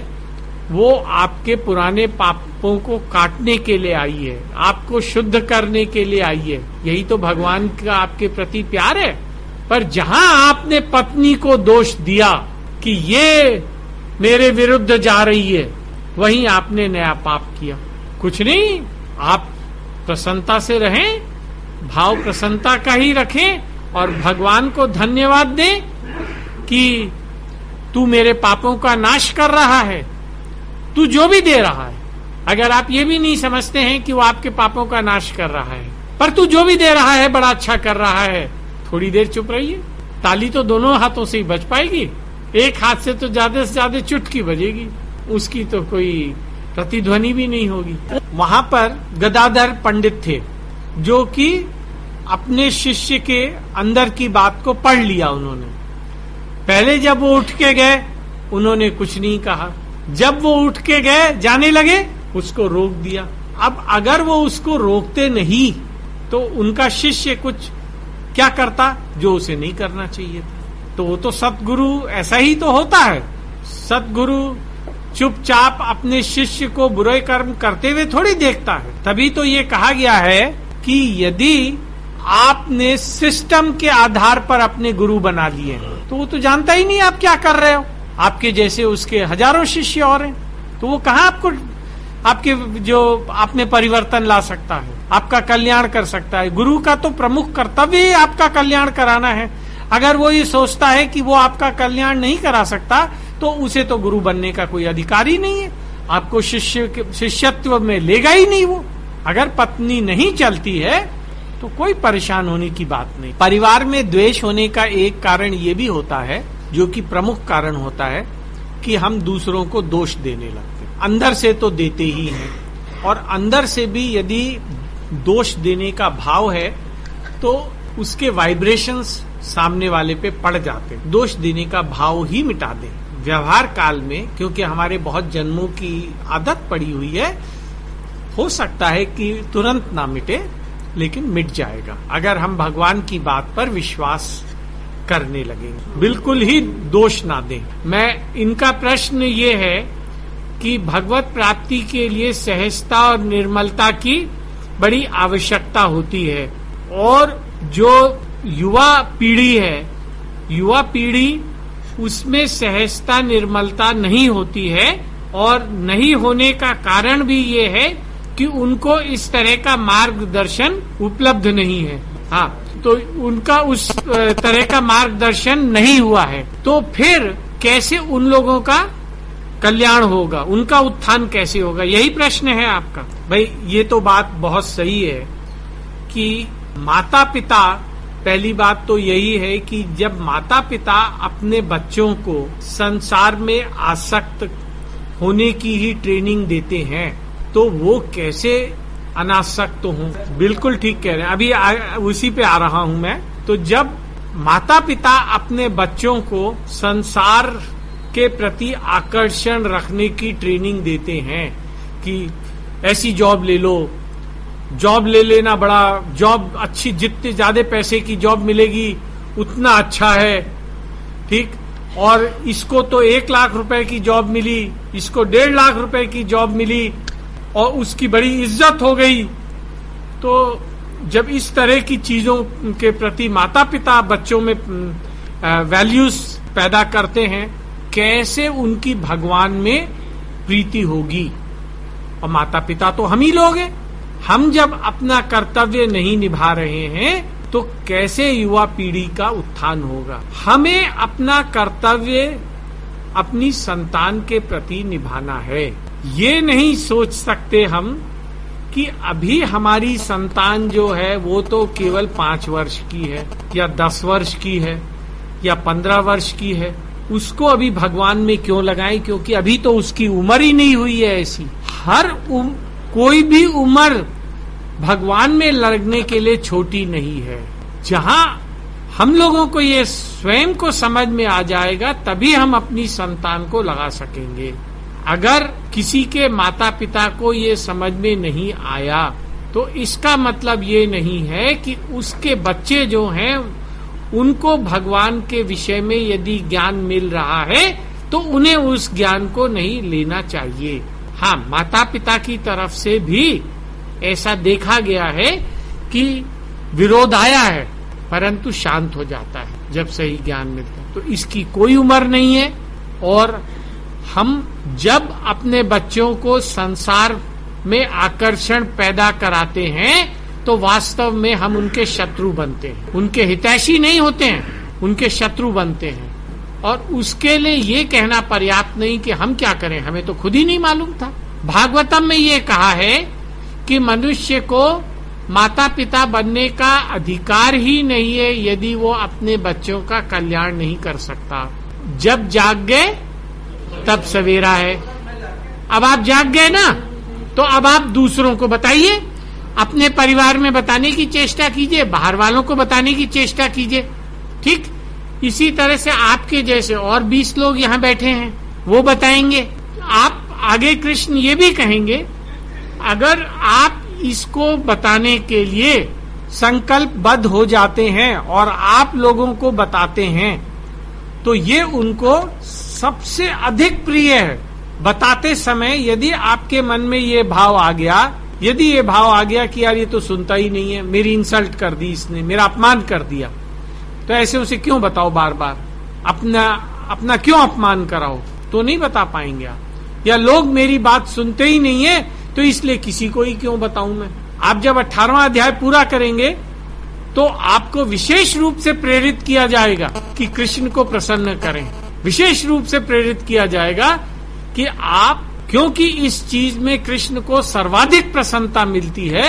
वो आपके पुराने पापों को काटने के लिए आई है, आपको शुद्ध करने के लिए आई है। यही तो भगवान का आपके प्रति प्यार है। पर जहां आपने पत्नी को दोष दिया कि ये मेरे विरुद्ध जा रही है, वहीं आपने नया पाप किया। कुछ नहीं, आप प्रसन्नता से रहें, भाव प्रसन्नता का ही रखें और भगवान को धन्यवाद दें कि तू मेरे पापों का नाश कर रहा है, तू जो भी दे रहा है। अगर आप ये भी नहीं समझते हैं कि वो आपके पापों का नाश कर रहा है, पर तू जो भी दे रहा है बड़ा अच्छा कर रहा है, थोड़ी देर चुप रहिए। ताली तो दोनों हाथों से ही बज पाएगी, एक हाथ से तो ज्यादा से ज्यादा चुटकी बजेगी, उसकी तो कोई प्रतिध्वनि भी नहीं होगी। वहां पर गदाधर पंडित थे जो कि अपने शिष्य के अंदर की बात को पढ़ लिया उन्होंने। पहले जब वो उठ के गए उन्होंने कुछ नहीं कहा, जब वो उठ के गए जाने लगे उसको रोक दिया। अब अगर वो उसको रोकते नहीं तो उनका शिष्य कुछ क्या करता जो उसे नहीं करना चाहिए था। तो वो तो सतगुरु ऐसा ही तो होता है। सतगुरु चुपचाप अपने शिष्य को बुरे कर्म करते हुए थोड़ी देखता है। तभी तो ये कहा गया है कि यदि आपने सिस्टम के आधार पर अपने गुरु बना लिए हैं तो वो तो जानता ही नहीं आप क्या कर रहे हो। आपके जैसे उसके हजारों शिष्य और हैं, तो वो कहाँ आपको आपके जो आप में परिवर्तन ला सकता है, आपका कल्याण कर सकता है। गुरु का तो प्रमुख कर्तव्य ही आपका कल्याण कराना है। अगर वो ये सोचता है कि वो आपका कल्याण नहीं करा सकता तो उसे तो गुरु बनने का कोई अधिकार ही नहीं है, आपको शिष्यत्व में लेगा ही नहीं वो। अगर पत्नी नहीं चलती है तो कोई परेशान होने की बात नहीं। परिवार में द्वेष होने का एक कारण ये भी होता है, जो कि प्रमुख कारण होता है, कि हम दूसरों को दोष देने लगते हैं। अंदर से तो देते ही हैं, और अंदर से भी यदि दोष देने का भाव है तो उसके वाइब्रेशंस सामने वाले पे पड़ जाते हैं। दोष देने का भाव ही मिटा दें व्यवहार काल में, क्योंकि हमारे बहुत जन्मों की आदत पड़ी हुई है। हो सकता है कि तुरंत ना मिटे, लेकिन मिट जाएगा अगर हम भगवान की बात पर विश्वास करने लगेंगे। बिल्कुल ही दोष ना दें। मैं इनका प्रश्न ये है कि भगवत प्राप्ति के लिए सहजता और निर्मलता की बड़ी आवश्यकता होती है, और जो युवा पीढ़ी है, युवा पीढ़ी उसमें सहजता निर्मलता नहीं होती है, और नहीं होने का कारण भी ये है कि उनको इस तरह का मार्गदर्शन उपलब्ध नहीं है। हाँ, तो उनका उस तरह का मार्गदर्शन नहीं हुआ है, तो फिर कैसे उन लोगों का कल्याण होगा, उनका उत्थान कैसे होगा? यही प्रश्न है आपका। भाई ये तो बात बहुत सही है कि माता पिता पहली बात तो यही है कि जब माता पिता अपने बच्चों को संसार में आसक्त होने की ही ट्रेनिंग देते हैं तो वो कैसे अनासक्त हों। बिल्कुल ठीक कह रहे हैं, अभी उसी पे आ रहा हूं मैं। तो जब माता पिता अपने बच्चों को संसार के प्रति आकर्षण रखने की ट्रेनिंग देते हैं कि ऐसी जॉब ले लो, जॉब ले लेना, बड़ा जॉब अच्छी, जितने ज्यादा पैसे की जॉब मिलेगी उतना अच्छा है, ठीक, और इसको तो 1 लाख रुपए की जॉब मिली, इसको 1.5 लाख रुपए की जॉब मिली और उसकी बड़ी इज्जत हो गई। तो जब इस तरह की चीजों के प्रति माता पिता बच्चों में वैल्यूज पैदा करते हैं, कैसे उनकी भगवान में प्रीति होगी। और माता पिता तो हम ही लोग हैं। हम जब अपना कर्तव्य नहीं निभा रहे हैं तो कैसे युवा पीढ़ी का उत्थान होगा। हमें अपना कर्तव्य अपनी संतान के प्रति निभाना है। ये नहीं सोच सकते हम कि अभी हमारी संतान जो है वो तो केवल 5 वर्ष की है या 10 वर्ष की है या 15 वर्ष की है, उसको अभी भगवान में क्यों लगाएं, क्योंकि अभी तो उसकी उम्र ही नहीं हुई है ऐसी। कोई भी उम्र भगवान में लगने के लिए छोटी नहीं है। जहां हम लोगों को ये स्वयं को समझ में आ जाएगा तभी हम अपनी संतान को लगा सकेंगे। अगर किसी के माता पिता को ये समझ में नहीं आया तो इसका मतलब ये नहीं है कि उसके बच्चे जो हैं उनको भगवान के विषय में यदि ज्ञान मिल रहा है तो उन्हें उस ज्ञान को नहीं लेना चाहिए। हाँ, माता पिता की तरफ से भी ऐसा देखा गया है कि विरोध आया है परंतु शांत हो जाता है जब सही ज्ञान मिलता है। तो इसकी कोई उम्र नहीं है। और हम जब अपने बच्चों को संसार में आकर्षण पैदा कराते हैं तो वास्तव में हम उनके शत्रु बनते हैं, उनके हितैषी नहीं होते हैं, उनके शत्रु बनते हैं। और उसके लिए ये कहना पर्याप्त नहीं कि हम क्या करें, हमें तो खुद ही नहीं मालूम था। भागवतम में ये कहा है कि मनुष्य को माता पिता बनने का अधिकार ही नहीं है यदि वो अपने बच्चों का कल्याण नहीं कर सकता। जब जाग गए तब सवेरा है। अब आप जाग गए ना, तो अब आप दूसरों को बताइए, अपने परिवार में बताने की चेष्टा कीजिए, बाहर वालों को बताने की चेष्टा कीजिए। ठीक इसी तरह से आपके जैसे और 20 लोग यहाँ बैठे हैं, वो बताएंगे। आप आगे कृष्ण ये भी कहेंगे, अगर आप इसको बताने के लिए संकल्पबद्ध हो जाते हैं और आप लोगों को बताते हैं तो ये उनको सबसे अधिक प्रिय है। बताते समय यदि आपके मन में ये भाव आ गया, यदि ये भाव आ गया कि यार ये तो सुनता ही नहीं है, मेरी इंसल्ट कर दी इसने, मेरा अपमान कर दिया, तो ऐसे उसे क्यों बताओ, बार बार अपना क्यों अपमान कराओ, तो नहीं बता पाएंगे आप। या लोग मेरी बात सुनते ही नहीं है तो इसलिए किसी को ही क्यों बताऊं मैं। आप जब 18वां अध्याय पूरा करेंगे तो आपको विशेष रूप से प्रेरित किया जाएगा कि कृष्ण को प्रसन्न करें, विशेष रूप से प्रेरित किया जाएगा कि आप, क्योंकि इस चीज में कृष्ण को सर्वाधिक प्रसन्नता मिलती है,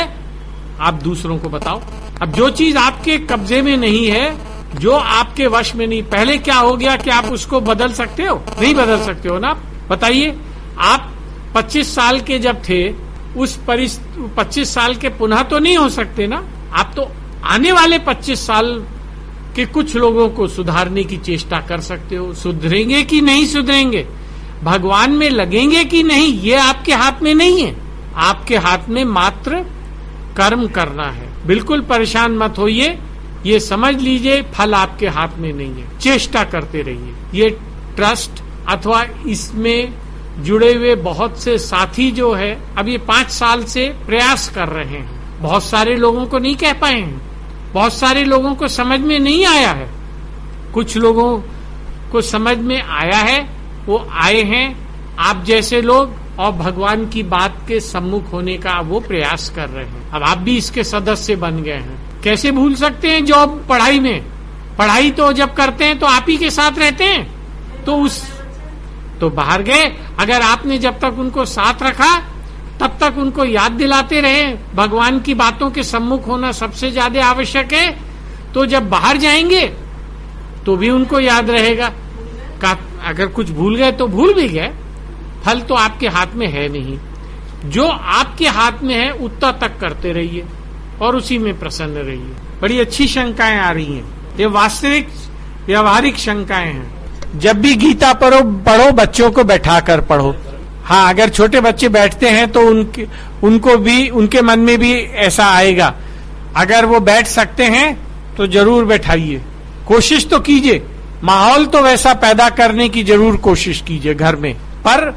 आप दूसरों को बताओ। अब जो चीज आपके कब्जे में नहीं है, जो आपके वश में नहीं, पहले क्या हो गया कि आप उसको बदल सकते हो? नहीं बदल सकते हो ना। बताइए, आप 25 साल के जब थे, उस 25 साल के पुनः तो नहीं हो सकते ना। आप तो आने वाले 25 साल के कुछ लोगों को सुधारने की चेष्टा कर सकते हो। सुधरेंगे कि नहीं सुधरेंगे, भगवान में लगेंगे कि नहीं, ये आपके हाथ में नहीं है। आपके हाथ में मात्र कर्म करना है। बिल्कुल परेशान मत होइए, ये समझ लीजिए फल आपके हाथ में नहीं है। चेष्टा करते रहिए। ये ट्रस्ट अथवा इसमें जुड़े हुए बहुत से साथी जो है, अब ये 5 साल से प्रयास कर रहे हैं। बहुत सारे लोगों को नहीं कह पाए हैं, बहुत सारे लोगों को समझ में नहीं आया है, कुछ लोगों को समझ में आया है, वो आए हैं। आप जैसे लोग और भगवान की बात के सम्मुख होने का वो प्रयास कर रहे हैं। अब आप भी इसके सदस्य बन गए हैं। कैसे भूल सकते हैं जॉब, पढ़ाई में? पढ़ाई तो जब करते हैं तो आप ही के साथ रहते हैं, तो बाहर गए, अगर आपने जब तक उनको साथ रखा तब तक उनको याद दिलाते रहे भगवान की बातों के सम्मुख होना सबसे ज्यादा आवश्यक है, तो जब बाहर जाएंगे तो भी उनको याद रहेगा। अगर कुछ भूल गए तो भूल भी गए, फल तो आपके हाथ में है नहीं। जो आपके हाथ में है उतना तक करते रहिए और उसी में प्रसन्न रहिए। बड़ी अच्छी शंकाएं आ रही हैं, ये वास्तविक व्यवहारिक शंकाएं हैं। जब भी गीता पढ़ो बच्चों को बैठा कर पढ़ो। हाँ, अगर छोटे बच्चे बैठते हैं तो उनको भी, उनके मन में भी ऐसा आएगा। अगर वो बैठ सकते हैं तो जरूर बैठाइए, कोशिश तो कीजिए, माहौल तो वैसा पैदा करने की जरूर कोशिश कीजिए घर में। पर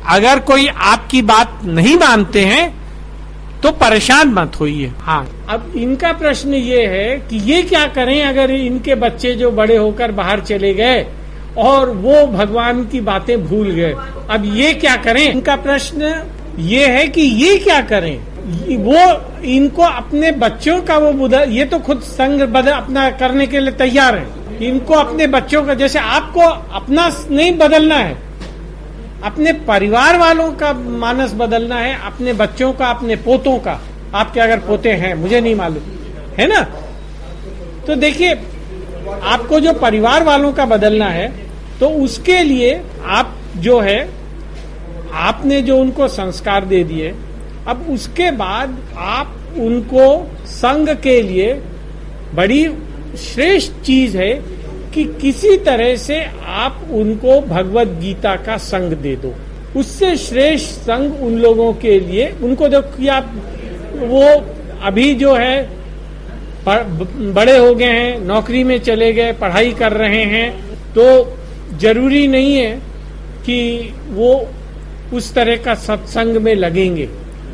अगर कोई आपकी बात नहीं मानते हैं तो परेशान मत होइए। हाँ, अब इनका प्रश्न ये है कि ये क्या करें अगर इनके बच्चे जो बड़े होकर बाहर चले गए और वो भगवान की बातें भूल गए, अब ये क्या करें? इनका प्रश्न ये है कि ये क्या करें। वो इनको अपने बच्चों का वो ये तो खुद संग अपना करने के लिए तैयार है। इनको अपने बच्चों का, जैसे आपको अपना नहीं बदलना है, अपने परिवार वालों का मानस बदलना है, अपने बच्चों का, अपने पोतों का। आपके अगर पोते हैं, मुझे नहीं मालूम, है ना? तो देखिए, आपको जो परिवार वालों का बदलना है तो उसके लिए आप जो है, आपने जो उनको संस्कार दे दिए, अब उसके बाद आप उनको संग के लिए बड़ी श्रेष्ठ चीज है कि किसी तरह से आप उनको भगवत गीता का संग दे दो। उससे श्रेष्ठ संग उन लोगों के लिए, उनको देखो कि आप वो अभी जो है बड़े हो गए हैं, नौकरी में चले गए, पढ़ाई कर रहे हैं, तो जरूरी नहीं है कि वो उस तरह का सत्संग में लगेंगे।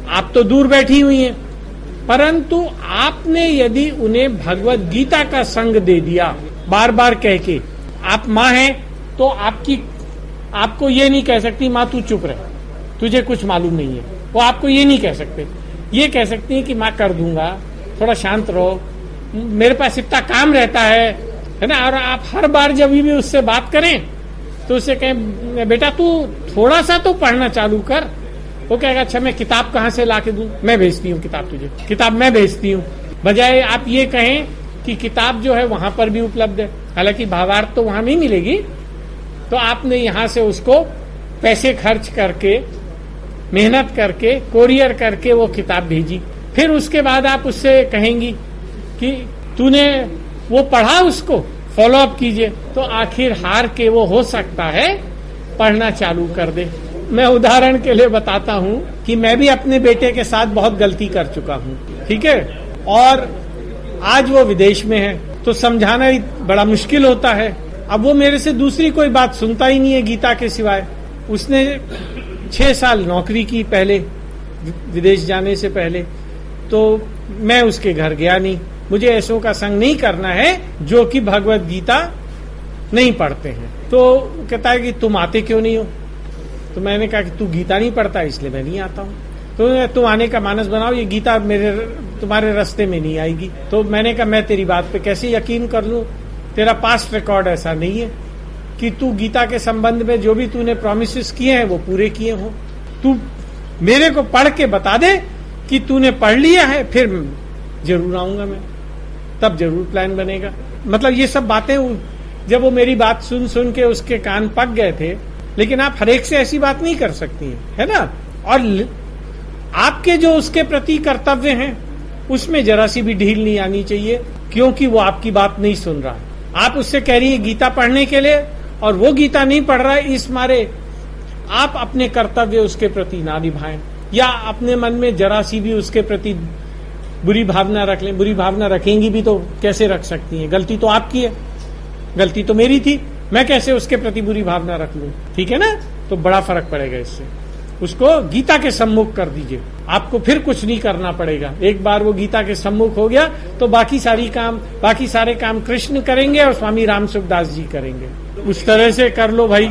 आप तो दूर बैठी हुई हैं, परंतु आपने यदि उन्हें भगवत गीता का संग दे दिया, बार बार कह के, आप माँ हैं तो आपको ये नहीं कह सकती माँ तू चुप रह, तुझे कुछ मालूम नहीं है, वो आपको ये नहीं कह सकते। ये कह सकती है कि माँ कर दूंगा, थोड़ा शांत रहो, मेरे पास इतना काम रहता है ना। और आप हर बार जब भी उससे बात करें तो उससे कहें बेटा तू थोड़ा सा तो पढ़ना चालू कर। वो कहेगा अच्छा मैं किताब कहाँ से ला के दूं, मैं भेजती हूँ किताब, तुझे किताब मैं भेजती हूँ। बजाय आप ये कहें कि किताब जो है वहां पर भी उपलब्ध है, हालांकि भावार्थ तो वहां नहीं मिलेगी, तो आपने यहाँ से उसको पैसे खर्च करके, मेहनत करके, कोरियर करके वो किताब भेजी। फिर उसके बाद आप उससे कहेंगी कि तूने वो पढ़ा, उसको फॉलो अप कीजिए, तो आखिर हार के वो हो सकता है पढ़ना चालू कर दे। मैं उदाहरण के लिए बताता हूँ कि मैं भी अपने बेटे के साथ बहुत गलती कर चुका हूँ, ठीक है, और आज वो विदेश में है तो समझाना ही बड़ा मुश्किल होता है। अब वो मेरे से दूसरी कोई बात सुनता ही नहीं है गीता के सिवाय। उसने 6 साल नौकरी की पहले, विदेश जाने से पहले, तो मैं उसके घर गया नहीं। मुझे ऐसों का संग नहीं करना है जो कि भगवत गीता नहीं पढ़ते हैं। तो कहता है कि तुम आते क्यों नहीं हो? तो मैंने कहा कि तू गीता नहीं पढ़ता इसलिए मैं नहीं आता हूँ। तो तुम आने का मानस बनाओ, ये गीता तुम्हारे रास्ते में नहीं आएगी। तो मैंने कहा मैं तेरी बात पे कैसे यकीन कर लूं, तेरा पास्ट रिकॉर्ड ऐसा नहीं है कि तू गीता के संबंध में जो भी तूने प्रोमिस किए हैं वो पूरे किए हो। तू मेरे को पढ़ के बता दे कि तूने पढ़ लिया है, फिर जरूर आऊंगा मैं, तब जरूर प्लान बनेगा। मतलब ये सब बातें जब वो मेरी बात सुन सुन के उसके कान पक गए थे। लेकिन आप हर एक से ऐसी बात नहीं कर सकती हैं, है ना। और आपके जो उसके प्रति कर्तव्य हैं उसमें जरा सी भी ढील नहीं आनी चाहिए, क्योंकि वो आपकी बात नहीं सुन रहा। आप उससे कह रही है गीता पढ़ने के लिए और वो गीता नहीं पढ़ रहा है, इस मारे आप अपने कर्तव्य उसके प्रति ना निभाएं, या अपने मन में जरा सी भी उसके प्रति बुरी भावना रख लें। बुरी भावना रखेंगी भी तो कैसे रख सकती हैं? गलती तो आपकी है, गलती तो मेरी थी, मैं कैसे उसके प्रति बुरी भावना रख लूं? ठीक है ना। तो बड़ा फर्क पड़ेगा इससे। उसको गीता के सम्मुख कर दीजिए, आपको फिर कुछ नहीं करना पड़ेगा। एक बार वो गीता के सम्मुख हो गया तो बाकी सारे काम कृष्ण करेंगे और स्वामी राम सुखदास जी करेंगे। उस तरह से कर लो भाई।